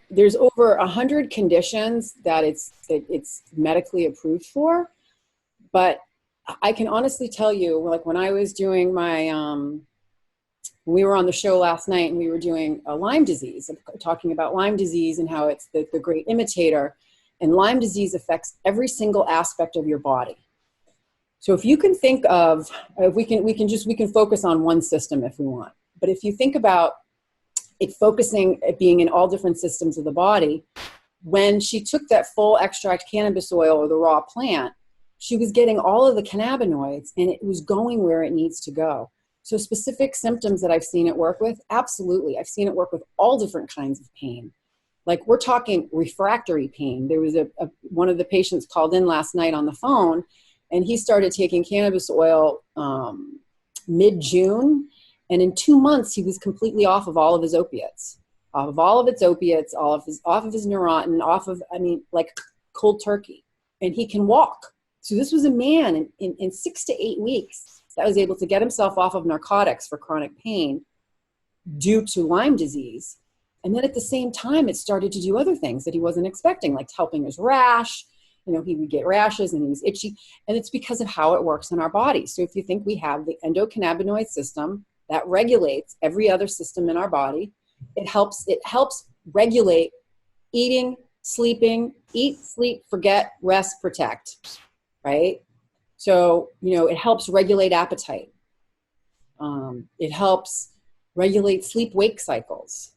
there's over 100 conditions that it's medically approved for, but I can honestly tell you, like when I was doing my we were on the show last night and we were doing Lyme disease, talking about Lyme disease and how it's the great imitator. And Lyme disease affects every single aspect of your body. So if you can think of, we can focus on one system if we want. But if you think about it being in all different systems of the body, when she took that full extract cannabis oil or the raw plant, she was getting all of the cannabinoids and it was going where it needs to go. So specific symptoms that I've seen it work with, absolutely. I've seen it work with all different kinds of pain. Like we're talking refractory pain. There was one of the patients called in last night on the phone, and he started taking cannabis oil mid-June, and in 2 months he was completely off of all of his opiates, off of his Neurontin, like cold turkey, and he can walk. So this was a man in 6 to 8 weeks that was able to get himself off of narcotics for chronic pain due to Lyme disease. And then at the same time, it started to do other things that he wasn't expecting, like helping his rash. He would get rashes and he was itchy. And it's because of how it works in our body. So if you think we have the endocannabinoid system that regulates every other system in our body, it helps regulate eating, sleeping, eat, sleep, forget, rest, protect, right? So, it helps regulate appetite. It helps regulate sleep-wake cycles.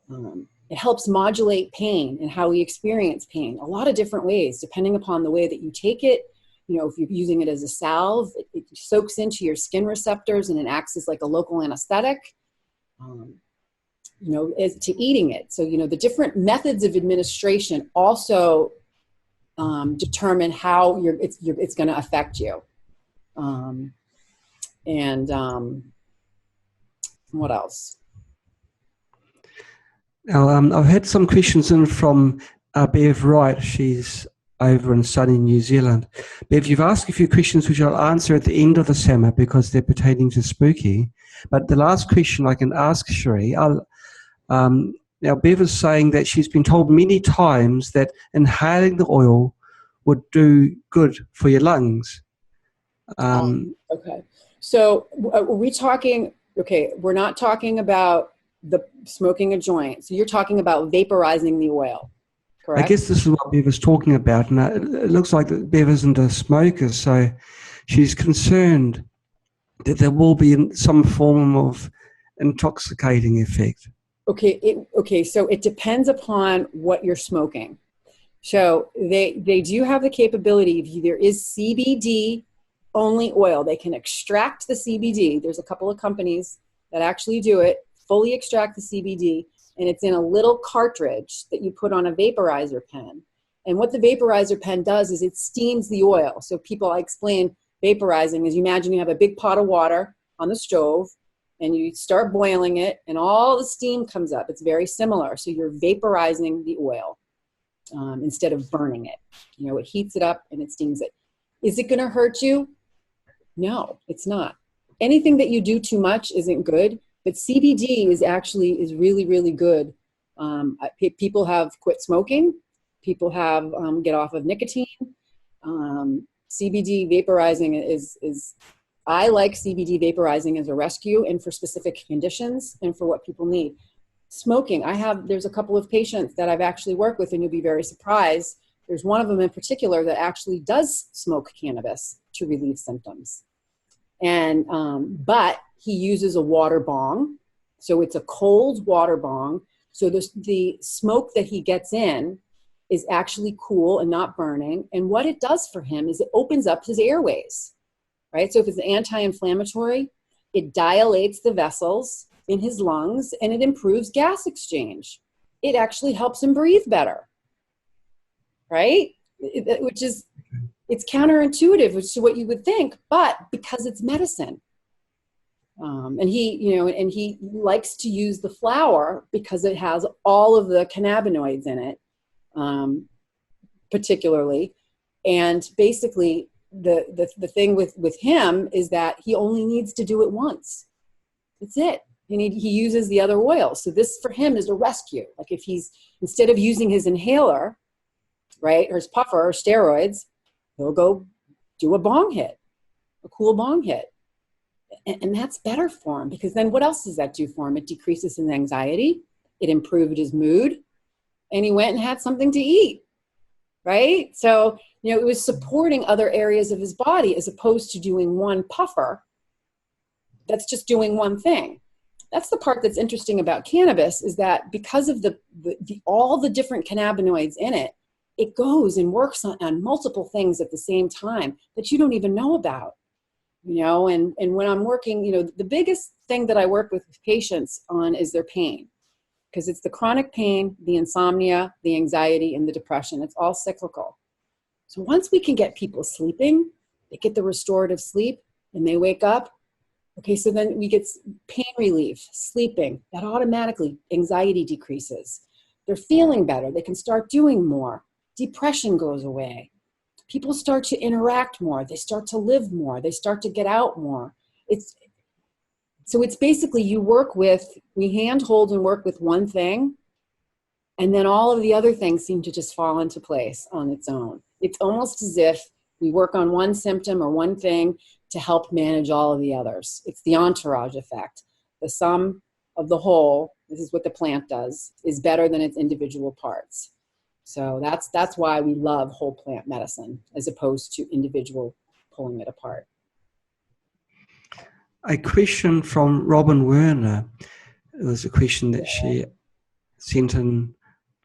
It helps modulate pain and how we experience pain. A lot of different ways, depending upon the way that you take it. If you're using it as a salve, it soaks into your skin receptors and it acts as like a local anesthetic. As to eating it. So, the different methods of administration also determine how it's going to affect you. What else? Now, I've had some questions in from Bev Wright. She's over in sunny New Zealand. Bev, you've asked a few questions which I'll answer at the end of the summer because they're pertaining to spooky. But the last question I can ask Sherri, now Bev is saying that she's been told many times that inhaling the oil would do good for your lungs. Okay. So are we talking, we're not talking about the smoking a joint. So you're talking about vaporizing the oil, correct? I guess this is what Bev is talking about. And it looks like that Bev isn't a smoker, so she's concerned that there will be some form of intoxicating effect. Okay. So it depends upon what you're smoking. So they do have the capability, if there is CBD only oil, they can extract the CBD. There's a couple of companies that actually do it, fully extract the CBD, and it's in a little cartridge that you put on a vaporizer pen. And what the vaporizer pen does is it steams the oil. So I explain vaporizing is, you imagine you have a big pot of water on the stove and you start boiling it, and all the steam comes up. It's very similar. So you're vaporizing the oil instead of burning it. You know, it heats it up and it steams it. Is it going to hurt you? No, it's not. Anything that you do too much isn't good, but CBD is really, really good. People have quit smoking. People have get off of nicotine. CBD vaporizing is I like CBD vaporizing as a rescue and for specific conditions and for what people need. Smoking, there's a couple of patients that I've actually worked with, and you'll be very surprised. There's one of them in particular that actually does smoke cannabis to relieve symptoms. And, but he uses a water bong. So it's a cold water bong. So the smoke that he gets in is actually cool and not burning. And what it does for him is it opens up his airways, right? So if it's anti-inflammatory, it dilates the vessels in his lungs and it improves gas exchange. It actually helps him breathe better, right? It's counterintuitive, which is what you would think, but because it's medicine. And he likes to use the flower because it has all of the cannabinoids in it, particularly. And basically the thing with him is that he only needs to do it once. That's it. And he uses the other oils. So this for him is a rescue. Like if instead of using his inhaler, right, or his puffer or steroids, he'll go do a bong hit, a cool bong hit. And that's better for him, because then what else does that do for him? It decreases his anxiety. It improved his mood. And he went and had something to eat, right? So, it was supporting other areas of his body as opposed to doing one puffer that's just doing one thing. That's the part that's interesting about cannabis, is that because of all the different cannabinoids in it, it goes and works on multiple things at the same time that you don't even know about. And when I'm working, the biggest thing that I work with patients on is their pain, because it's the chronic pain, the insomnia, the anxiety, and the depression. It's all cyclical. So once we can get people sleeping, they get the restorative sleep and they wake up. Okay, so then we get pain relief, sleeping, that automatically anxiety decreases. They're feeling better. They can start doing more. Depression goes away. People start to interact more. They start to live more. They start to get out more. It's basically we handhold and work with one thing, and then all of the other things seem to just fall into place on its own. It's almost as if we work on one symptom or one thing to help manage all of the others. It's the entourage effect. The sum of the whole, this is what the plant does, is better than its individual parts. So that's why we love whole plant medicine as opposed to individual pulling it apart. A question from Robin Werner. It was a question that she sent in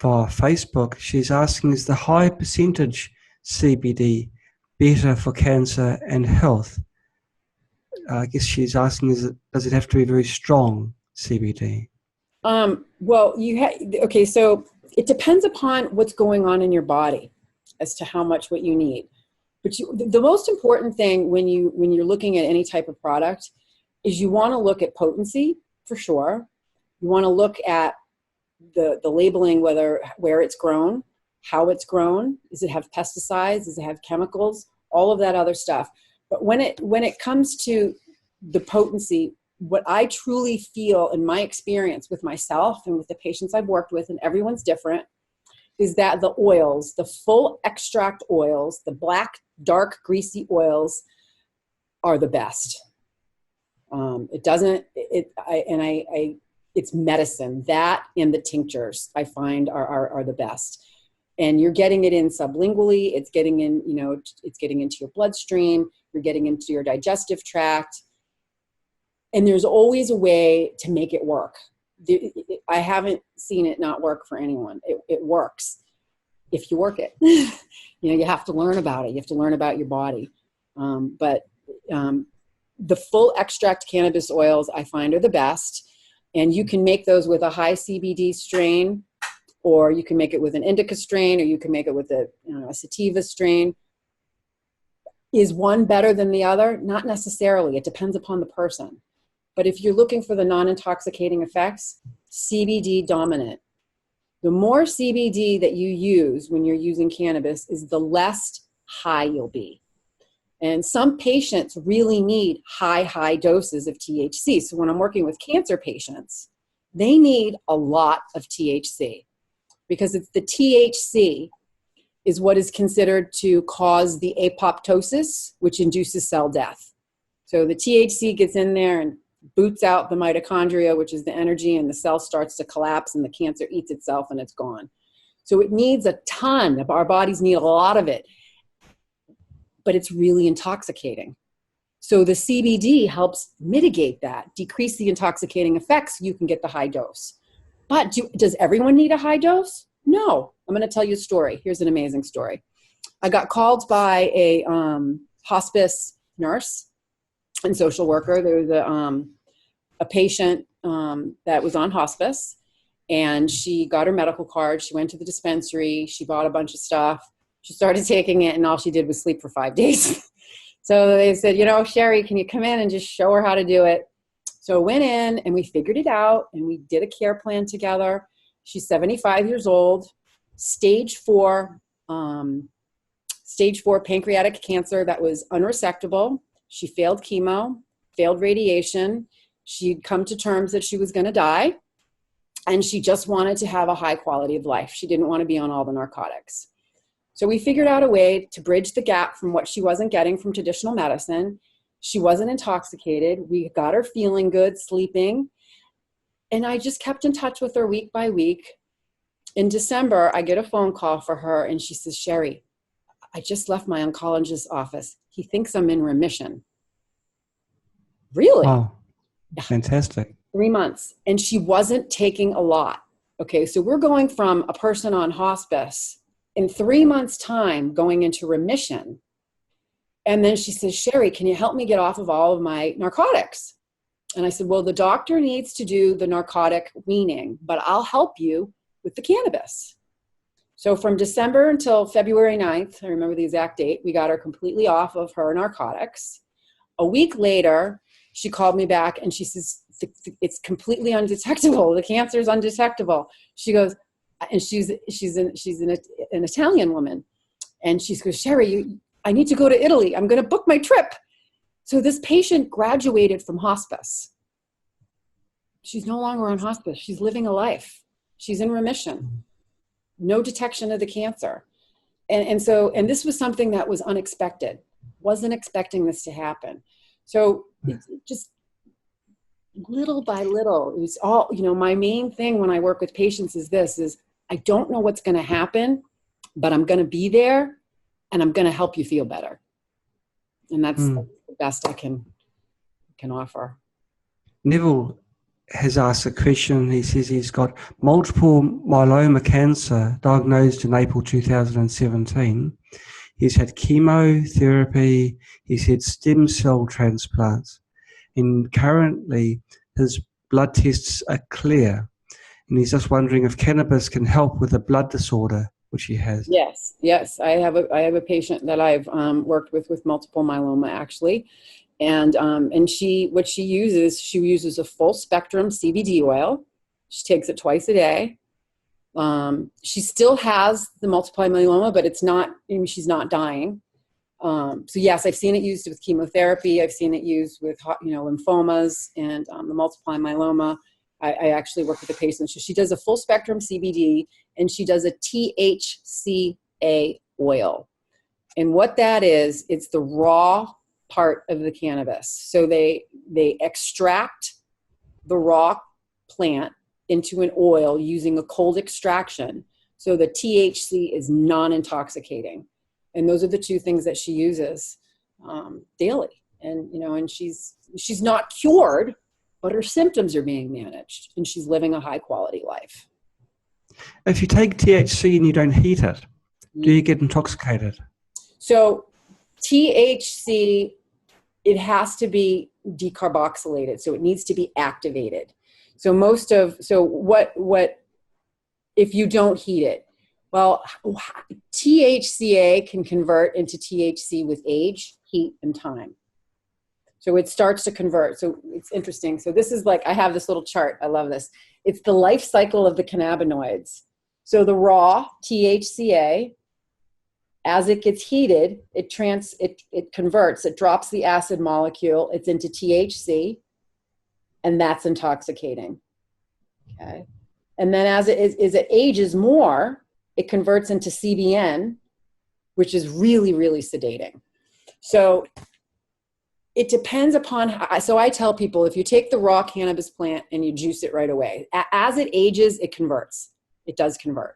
via Facebook. She's asking, is the high percentage CBD better for cancer and health? I guess she's asking, does it have to be very strong CBD? So it depends upon what's going on in your body as to how much what you need. But the most important thing when you're looking at any type of product is you want to look at potency, for sure. You want to look at the labeling, where it's grown, how it's grown. Does it have pesticides? Does it have chemicals? All of that other stuff. But when it comes to the potency, what I truly feel in my experience with myself and with the patients I've worked with, and everyone's different, is that the oils, the full extract oils, the black, dark, greasy oils are the best. It's medicine. That and the tinctures I find are the best. And you're getting it in sublingually. It's getting in, it's getting into your bloodstream. You're getting into your digestive tract. And there's always a way to make it work. I haven't seen it not work for anyone. It works if you work it. You have to learn about it. You have to learn about your body. But the full extract cannabis oils I find are the best. And you can make those with a high CBD strain, or you can make it with an indica strain, or you can make it with a sativa strain. Is one better than the other? Not necessarily. It depends upon the person. But if you're looking for the non-intoxicating effects, CBD dominant. The more CBD that you use when you're using cannabis is the less high you'll be. And some patients really need high doses of THC. So when I'm working with cancer patients, they need a lot of THC because it's the THC is what is considered to cause the apoptosis, which induces cell death. So the THC gets in there and boots out the mitochondria, which is the energy, and the cell starts to collapse and the cancer eats itself and it's gone. So it needs a ton. Our bodies need a lot of it, but it's really intoxicating. So the CBD helps mitigate that, decrease the intoxicating effects so you can get the high dose. But does everyone need a high dose? No. I'm going to tell you a story. Here's an amazing story. I got called by a hospice nurse and social worker. There was a patient that was on hospice, and she got her medical card. She went to the dispensary. She bought a bunch of stuff. She started taking it, and all she did was sleep for 5 days. So they said, Sherri, can you come in and just show her how to do it? So I went in, and we figured it out, and we did a care plan together. She's 75 years old, stage 4 pancreatic cancer that was unresectable. She failed chemo, failed radiation. She'd come to terms that she was going to die, and she just wanted to have a high quality of life. She didn't want to be on all the narcotics. So we figured out a way to bridge the gap from what she wasn't getting from traditional medicine. She wasn't intoxicated. We got her feeling good, sleeping. And I just kept in touch with her week by week. In December, I get a phone call for her, and she says, Sherri, I just left my oncologist's office. He thinks I'm in remission. Really? Oh, fantastic. 3 months. And she wasn't taking a lot. Okay, so we're going from a person on hospice in 3 months' time going into remission. And then she says, Sherri, can you help me get off of all of my narcotics? And I said, well, the doctor needs to do the narcotic weaning, but I'll help you with the cannabis. So from December until February 9th, I remember the exact date, we got her completely off of her narcotics. A week later, she called me back and she says, it's completely undetectable. The cancer is undetectable. She goes, and she's an Italian woman. And she goes, Sherri, I need to go to Italy. I'm going to book my trip. So this patient graduated from hospice. She's no longer on hospice. She's living a life. She's in remission. No detection of the cancer. And this was something that was unexpected. Wasn't expecting this to happen. So it's just little by little, it was all, my main thing when I work with patients is I don't know what's going to happen, but I'm going to be there and I'm going to help you feel better. And that's the best I can offer. Neville has asked a question. He says he's got multiple myeloma cancer diagnosed in April 2017. He's had chemotherapy. He's had stem cell transplants. And currently his blood tests are clear. And he's just wondering if cannabis can help with a blood disorder, which he has. Yes. I have a patient that I've worked with multiple myeloma, actually. And she uses a full spectrum CBD oil. She takes it twice a day. She still has the multiple myeloma, but she's not dying. So yes, I've seen it used with chemotherapy. I've seen it used with lymphomas and the multiple myeloma. I actually work with a patient. So she does a full spectrum CBD and she does a THCA oil. And what that is, it's the raw part of the cannabis. So they extract the raw plant into an oil using a cold extraction. So the THC is non-intoxicating. And those are the two things that she uses daily. And she's not cured, but her symptoms are being managed and she's living a high quality life. If you take THC and you don't heat it, do you get intoxicated? So THC, it has to be decarboxylated. So it needs to be activated. So what if you don't heat it? Well, THCA can convert into THC with age, heat, and time. So it starts to convert. So it's interesting. So this is like, I have this little chart. I love this. It's the life cycle of the cannabinoids. So the raw THCA, as it gets heated, it converts, it drops the acid molecule, it's into THC, and that's intoxicating. Okay. And then as it ages more, it converts into CBN, which is really, really sedating. So it depends upon, so I tell people, if you take the raw cannabis plant and you juice it right away, as it ages, it converts. It does convert.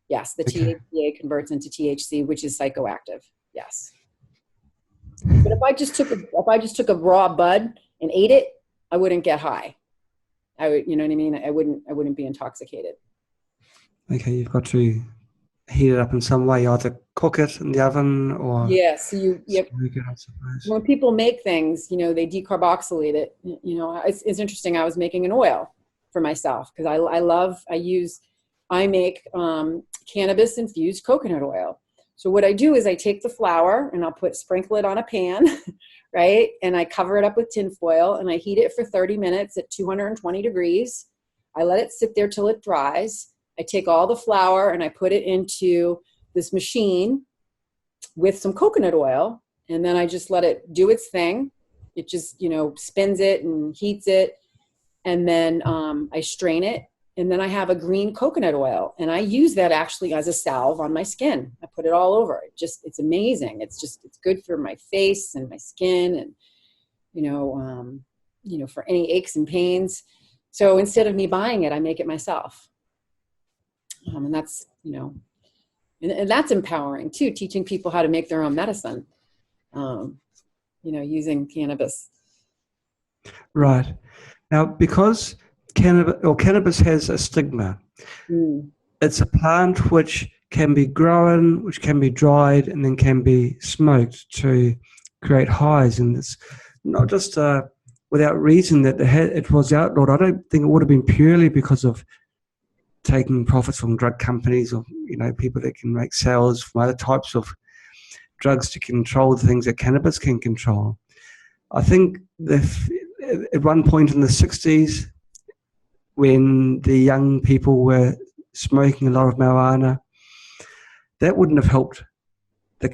Yes, the THCA converts into THC, which is psychoactive. Yes. But if I just took a raw bud and ate it, I wouldn't get high. I would, you know what I mean? I wouldn't be intoxicated. Okay, you've got to heat it up in some way. You either cook it in the oven or yes. smoke it, I suppose. When people make things, they decarboxylate it. It's interesting. I was making an oil for myself because I make cannabis infused coconut oil. So what I do is I take the flour and I'll sprinkle it on a pan, right? And I cover it up with tin foil and I heat it for 30 minutes at 220 degrees. I let it sit there till it dries. I take all the flour and I put it into this machine with some coconut oil, and then I just let it do its thing. It just, spins it and heats it. And then I strain it. And then I have a green coconut oil, and I use that actually as a salve on my skin. I put it all over. It's amazing. It's good for my face and my skin, and for any aches and pains. So instead of me buying it, I make it myself. And that's, and that's empowering too, teaching people how to make their own medicine, using cannabis. Right. Now, because cannabis has a stigma. It's a plant which can be grown, which can be dried, and then can be smoked to create highs. And it's not just without reason that it was outlawed. I don't think it would have been purely because of taking profits from drug companies or people that can make sales from other types of drugs to control the things that cannabis can control. I think at one point in the 60s, when the young people were smoking a lot of marijuana, that wouldn't have helped the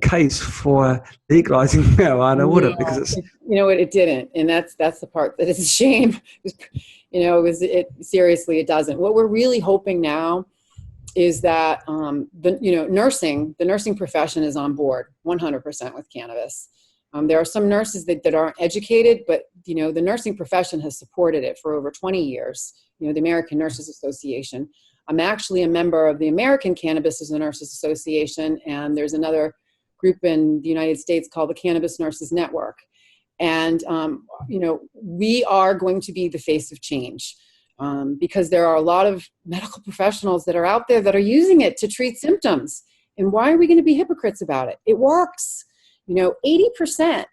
case for legalizing marijuana, would it? Because it didn't, and that's the part that is a shame. Seriously, it doesn't. What we're really hoping now is that the nursing profession is on board 100% with cannabis. There are some nurses that aren't educated, but the nursing profession has supported it for over 20 years. The American Nurses Association. I'm actually a member of the American Cannabis Nurses Association, and there's another group in the United States called the Cannabis Nurses Network. And we are going to be the face of change because there are a lot of medical professionals that are out there that are using it to treat symptoms. And why are we going to be hypocrites about it? It works. 80%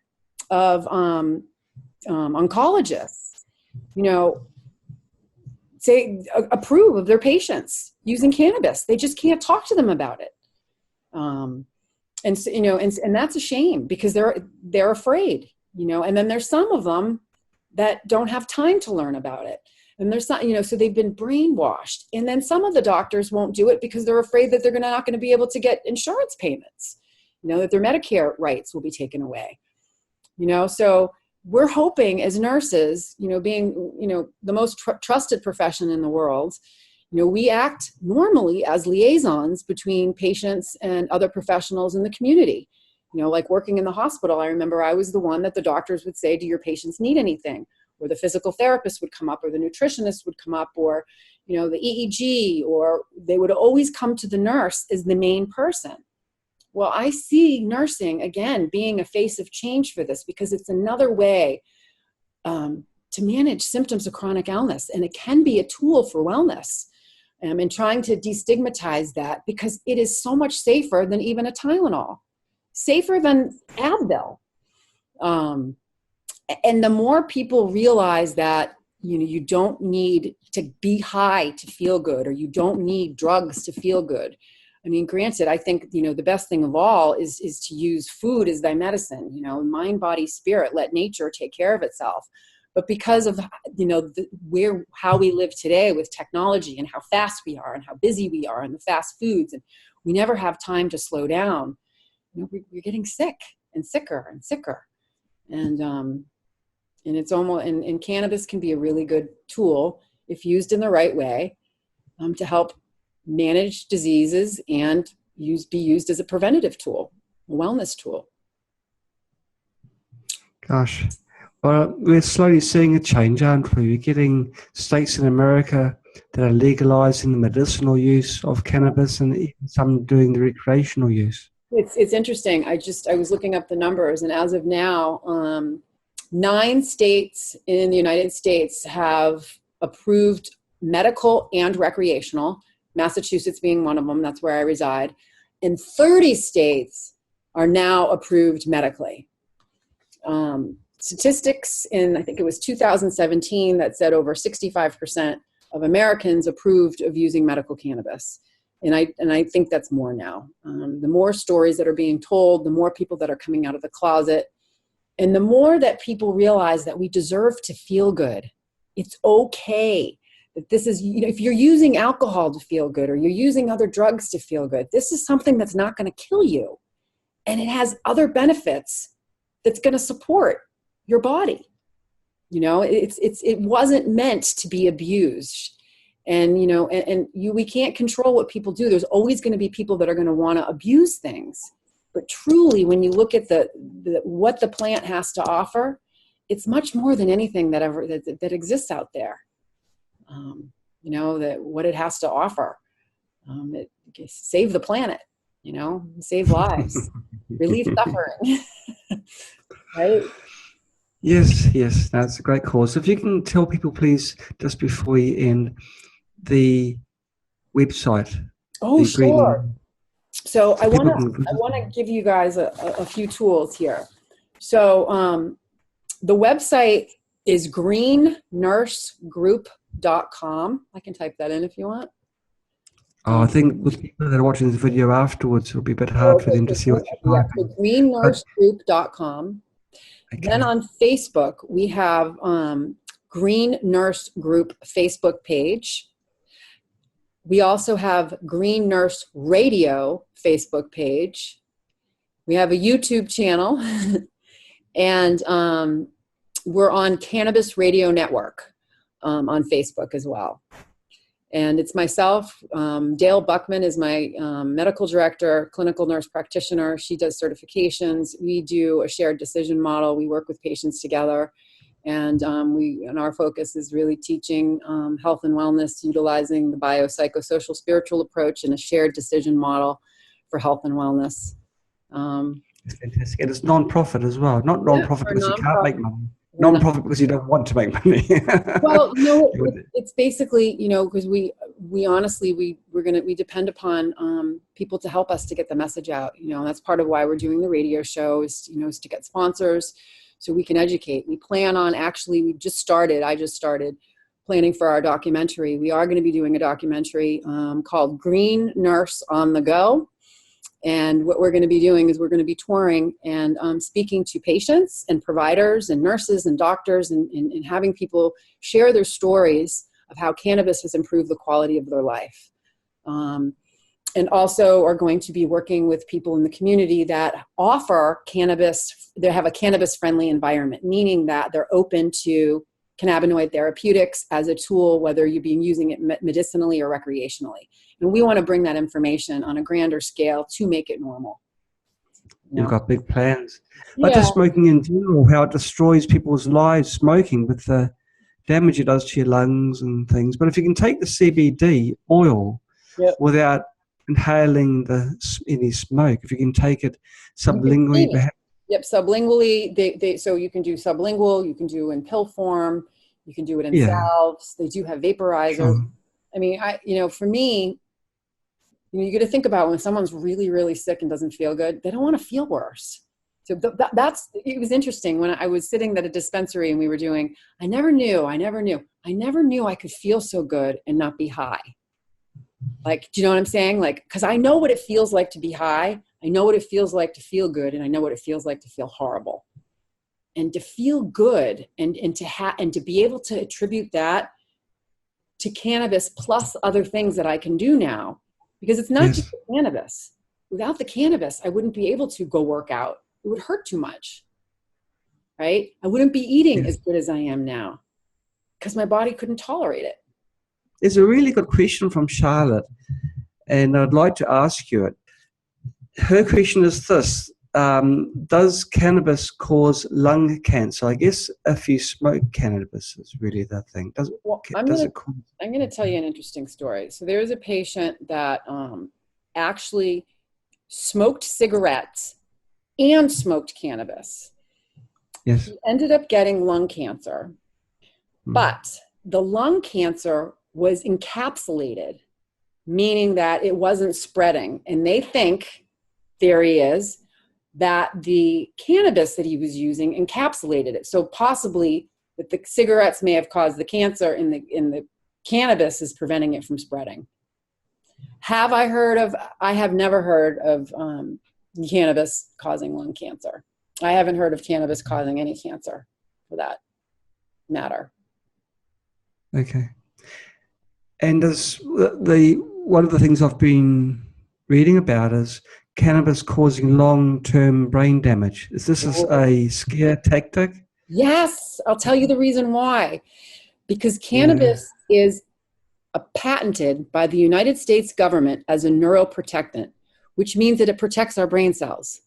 of oncologists, approve of their patients using cannabis. They just can't talk to them about it. And that's a shame because they're afraid, and then there's some of them that don't have time to learn about it. And there's not, so they've been brainwashed. And then some of the doctors won't do it because they're afraid that they're not going to be able to get insurance payments. That their Medicare rights will be taken away, so we're hoping as nurses, being, the most trusted profession in the world, we act normally as liaisons between patients and other professionals in the community. Like working in the hospital, I remember I was the one that the doctors would say, do your patients need anything? Or the physical therapist would come up, or the nutritionist would come up, or, the EEG, or they would always come to the nurse as the main person. Well, I see nursing, again, being a face of change for this because it's another way to manage symptoms of chronic illness. And it can be a tool for wellness and trying to destigmatize that because it is so much safer than even a Tylenol, safer than Advil. And the more people realize that, you don't need to be high to feel good, or you don't need drugs to feel good. I mean, granted, I think, you know, the best thing of all is to use food as thy medicine, you know, mind, body, spirit, let nature take care of itself. But because of, you know, how we live today with technology and how fast we are and how busy we are and the fast foods, and we never have time to slow down, you know, we're getting sick and sicker and sicker. And it's almost, and cannabis can be a really good tool if used in the right way, to help manage diseases and be used as a preventative tool, a wellness tool. Gosh. Well, we're slowly seeing a change, aren't we? We're getting states in America that are legalizing the medicinal use of cannabis and even some doing the recreational use. It's interesting. I was looking up the numbers, and as of now, 9 states in the United States have approved medical and recreational, Massachusetts being one of them, that's where I reside, and 30 states are now approved medically. Statistics in, I think it was 2017, that said over 65% of Americans approved of using medical cannabis. And I think that's more now. The more stories that are being told, the more people that are coming out of the closet, and the more that people realize that we deserve to feel good. It's okay. That this is, you know, if you're using alcohol to feel good or you're using other drugs to feel good, this is something that's not going to kill you. And it has other benefits that's going to support your body. You know, it wasn't meant to be abused. And, you know, we can't control what people do. There's always going to be people that are going to want to abuse things. But truly, when you look at what the plant has to offer, it's much more than anything that exists out there. You know, that what it has to offer. It save the planet, you know, save lives, relieve suffering. Right? Yes, that's a great cause. If you can tell people, please, just before we end, the website. Oh, sure. So I want to give you guys a few tools here. So the website is greennursegroup.com. I can type that in if you want. Oh, I think with people that are watching this video afterwards, it'll be a bit hard for them to see what you're typing. So greennursegroup.com. Okay. Then on Facebook, we have Green Nurse Group Facebook page. We also have Green Nurse Radio Facebook page. We have a YouTube channel. And we're on Cannabis Radio Network on Facebook as well. And it's myself. Dale Buckman is my medical director, clinical nurse practitioner. She does certifications. We do a shared decision model. We work with patients together. And our focus is really teaching health and wellness, utilizing the biopsychosocial spiritual approach and a shared decision model for health and wellness. It's fantastic. And it's non-profit as well. Not non-profit because you can't make money. Non-profit because you don't want to make money. Well, no, it's basically, you know, because we honestly, we depend upon people to help us to get the message out. You know, that's part of why we're doing the radio show is to get sponsors so we can educate. We plan on I just started planning for our documentary. We are going to be doing a documentary called Green Nurse on the Go. And what we're going to be doing is we're going to be touring and speaking to patients and providers and nurses and doctors and having people share their stories of how cannabis has improved the quality of their life. And also are going to be working with people in the community that offer cannabis. They have a cannabis-friendly environment, meaning that they're open to cannabinoid therapeutics as a tool, whether you're using it medicinally or recreationally. And we want to bring that information on a grander scale to make it normal. You've got big plans. But just smoking in general, how it destroys people's lives, smoking, with the damage it does to your lungs and things. But if you can take the CBD oil without inhaling any smoke, if you can take it sublingually, perhaps. Yep, sublingually. So you can do sublingual, you can do in pill form, you can do it in salves. They do have vaporizers. Sure. I mean, for me, you got to think about when someone's really, really sick and doesn't feel good, they don't want to feel worse. So it was interesting when I was sitting at a dispensary and we were doing, I never knew I could feel so good and not be high. Like, do you know what I'm saying? Like, because I know what it feels like to be high. I know what it feels like to feel good. And I know what it feels like to feel horrible. And to feel good and to be able to attribute that to cannabis plus other things that I can do now, because it's not just the cannabis. Without the cannabis, I wouldn't be able to go work out. It would hurt too much, right? I wouldn't be eating as good as I am now because my body couldn't tolerate it. There's a really good question from Charlotte, and I'd like to ask you it. Her question is this: does cannabis cause lung cancer? I guess if you smoke cannabis is really the thing. I'm going to tell you an interesting story. So there was a patient that actually smoked cigarettes and smoked cannabis. Yes. He ended up getting lung cancer, but the lung cancer was encapsulated, meaning that it wasn't spreading. And they think, theory is, that the cannabis that he was using encapsulated it. So possibly that the cigarettes may have caused the cancer and the cannabis is preventing it from spreading. I have never heard of cannabis causing lung cancer. I haven't heard of cannabis causing any cancer for that matter. Okay. And one of the things I've been reading about is cannabis causing long-term brain damage. Is this a scare tactic? Yes, I'll tell you the reason why. Because cannabis is patented by the United States government as a neuroprotectant, which means that it protects our brain cells.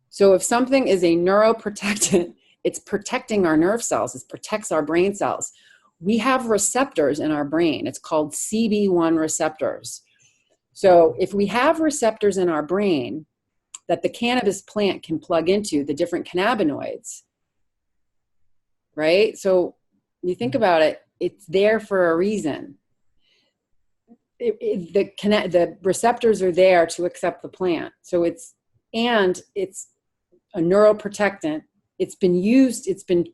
So if something is a neuroprotectant, it's protecting our nerve cells, it protects our brain cells. We have receptors in our brain. It's called CB1 receptors. So if we have receptors in our brain that the cannabis plant can plug into, the different cannabinoids, right? So you think about it, it's there for a reason. The receptors are there to accept the plant. So it's a neuroprotectant. It's been used in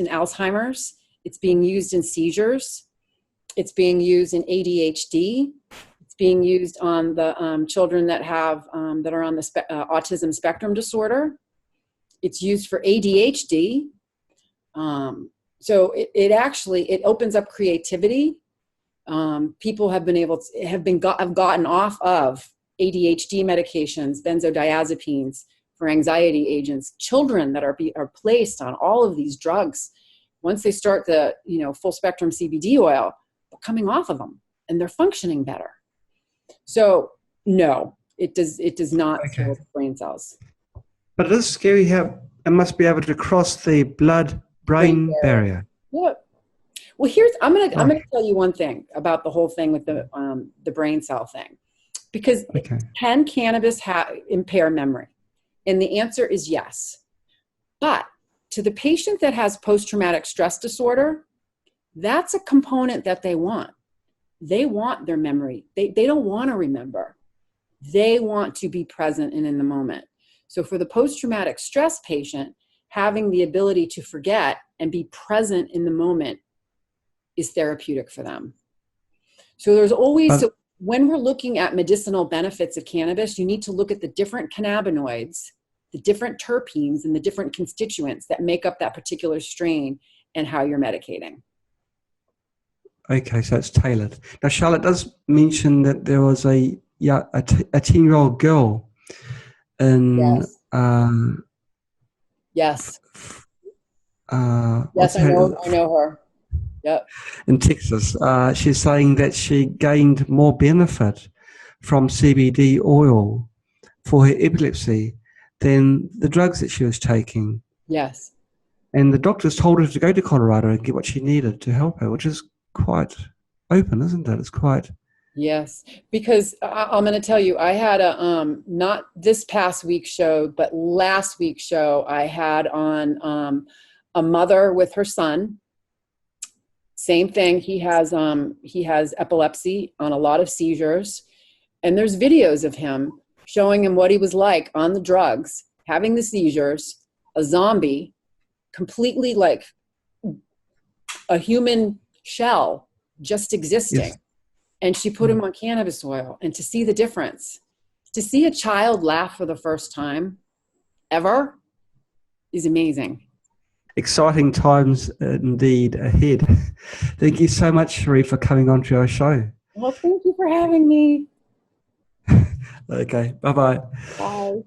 Alzheimer's. It's being used in seizures. It's being used in ADHD. It's being used on the children that are on the autism spectrum disorder. It's used for ADHD. So it opens up creativity. People have gotten off of ADHD medications, benzodiazepines for anxiety agents. Children that are placed on all of these drugs, once they start the full spectrum CBD oil, they're coming off of them and they're functioning better. So no, it does not kill brain cells. But it is scary how it must be able to cross the blood-brain barrier. Yeah. Well, I'm gonna tell you one thing about the whole thing with the brain cell thing, because can cannabis impair memory? And the answer is yes. But to the patient that has post-traumatic stress disorder, that's a component that they want. They want their memory. They don't want to remember. They want to be present and in the moment. So for the post-traumatic stress patient, having the ability to forget and be present in the moment is therapeutic for them. So there's always, when we're looking at medicinal benefits of cannabis, you need to look at the different cannabinoids, the different terpenes, and the different constituents that make up that particular strain and how you're medicating. Okay, so it's tailored. Now, Charlotte does mention that there was a 10-year-old girl in... Yes. Yes, I know her. Yep. In Texas. She's saying that she gained more benefit from CBD oil for her epilepsy than the drugs that she was taking. Yes. And the doctors told her to go to Colorado and get what she needed to help her, which is quite open, isn't it? It's quite... Yes, because I'm going to tell you, I had not this past week's show, but last week's show, I had on a mother with her son. Same thing. He has epilepsy, on a lot of seizures, and there's videos of him showing him what he was like on the drugs, having the seizures, a zombie, completely like a human shell, just existing. Yes. and she put him on cannabis oil. And to see the difference, to see a child laugh for the first time ever is amazing. Exciting times indeed ahead. Thank you so much, Sherri, for coming on to our show. Well, thank you for having me. Okay, bye-bye. Bye.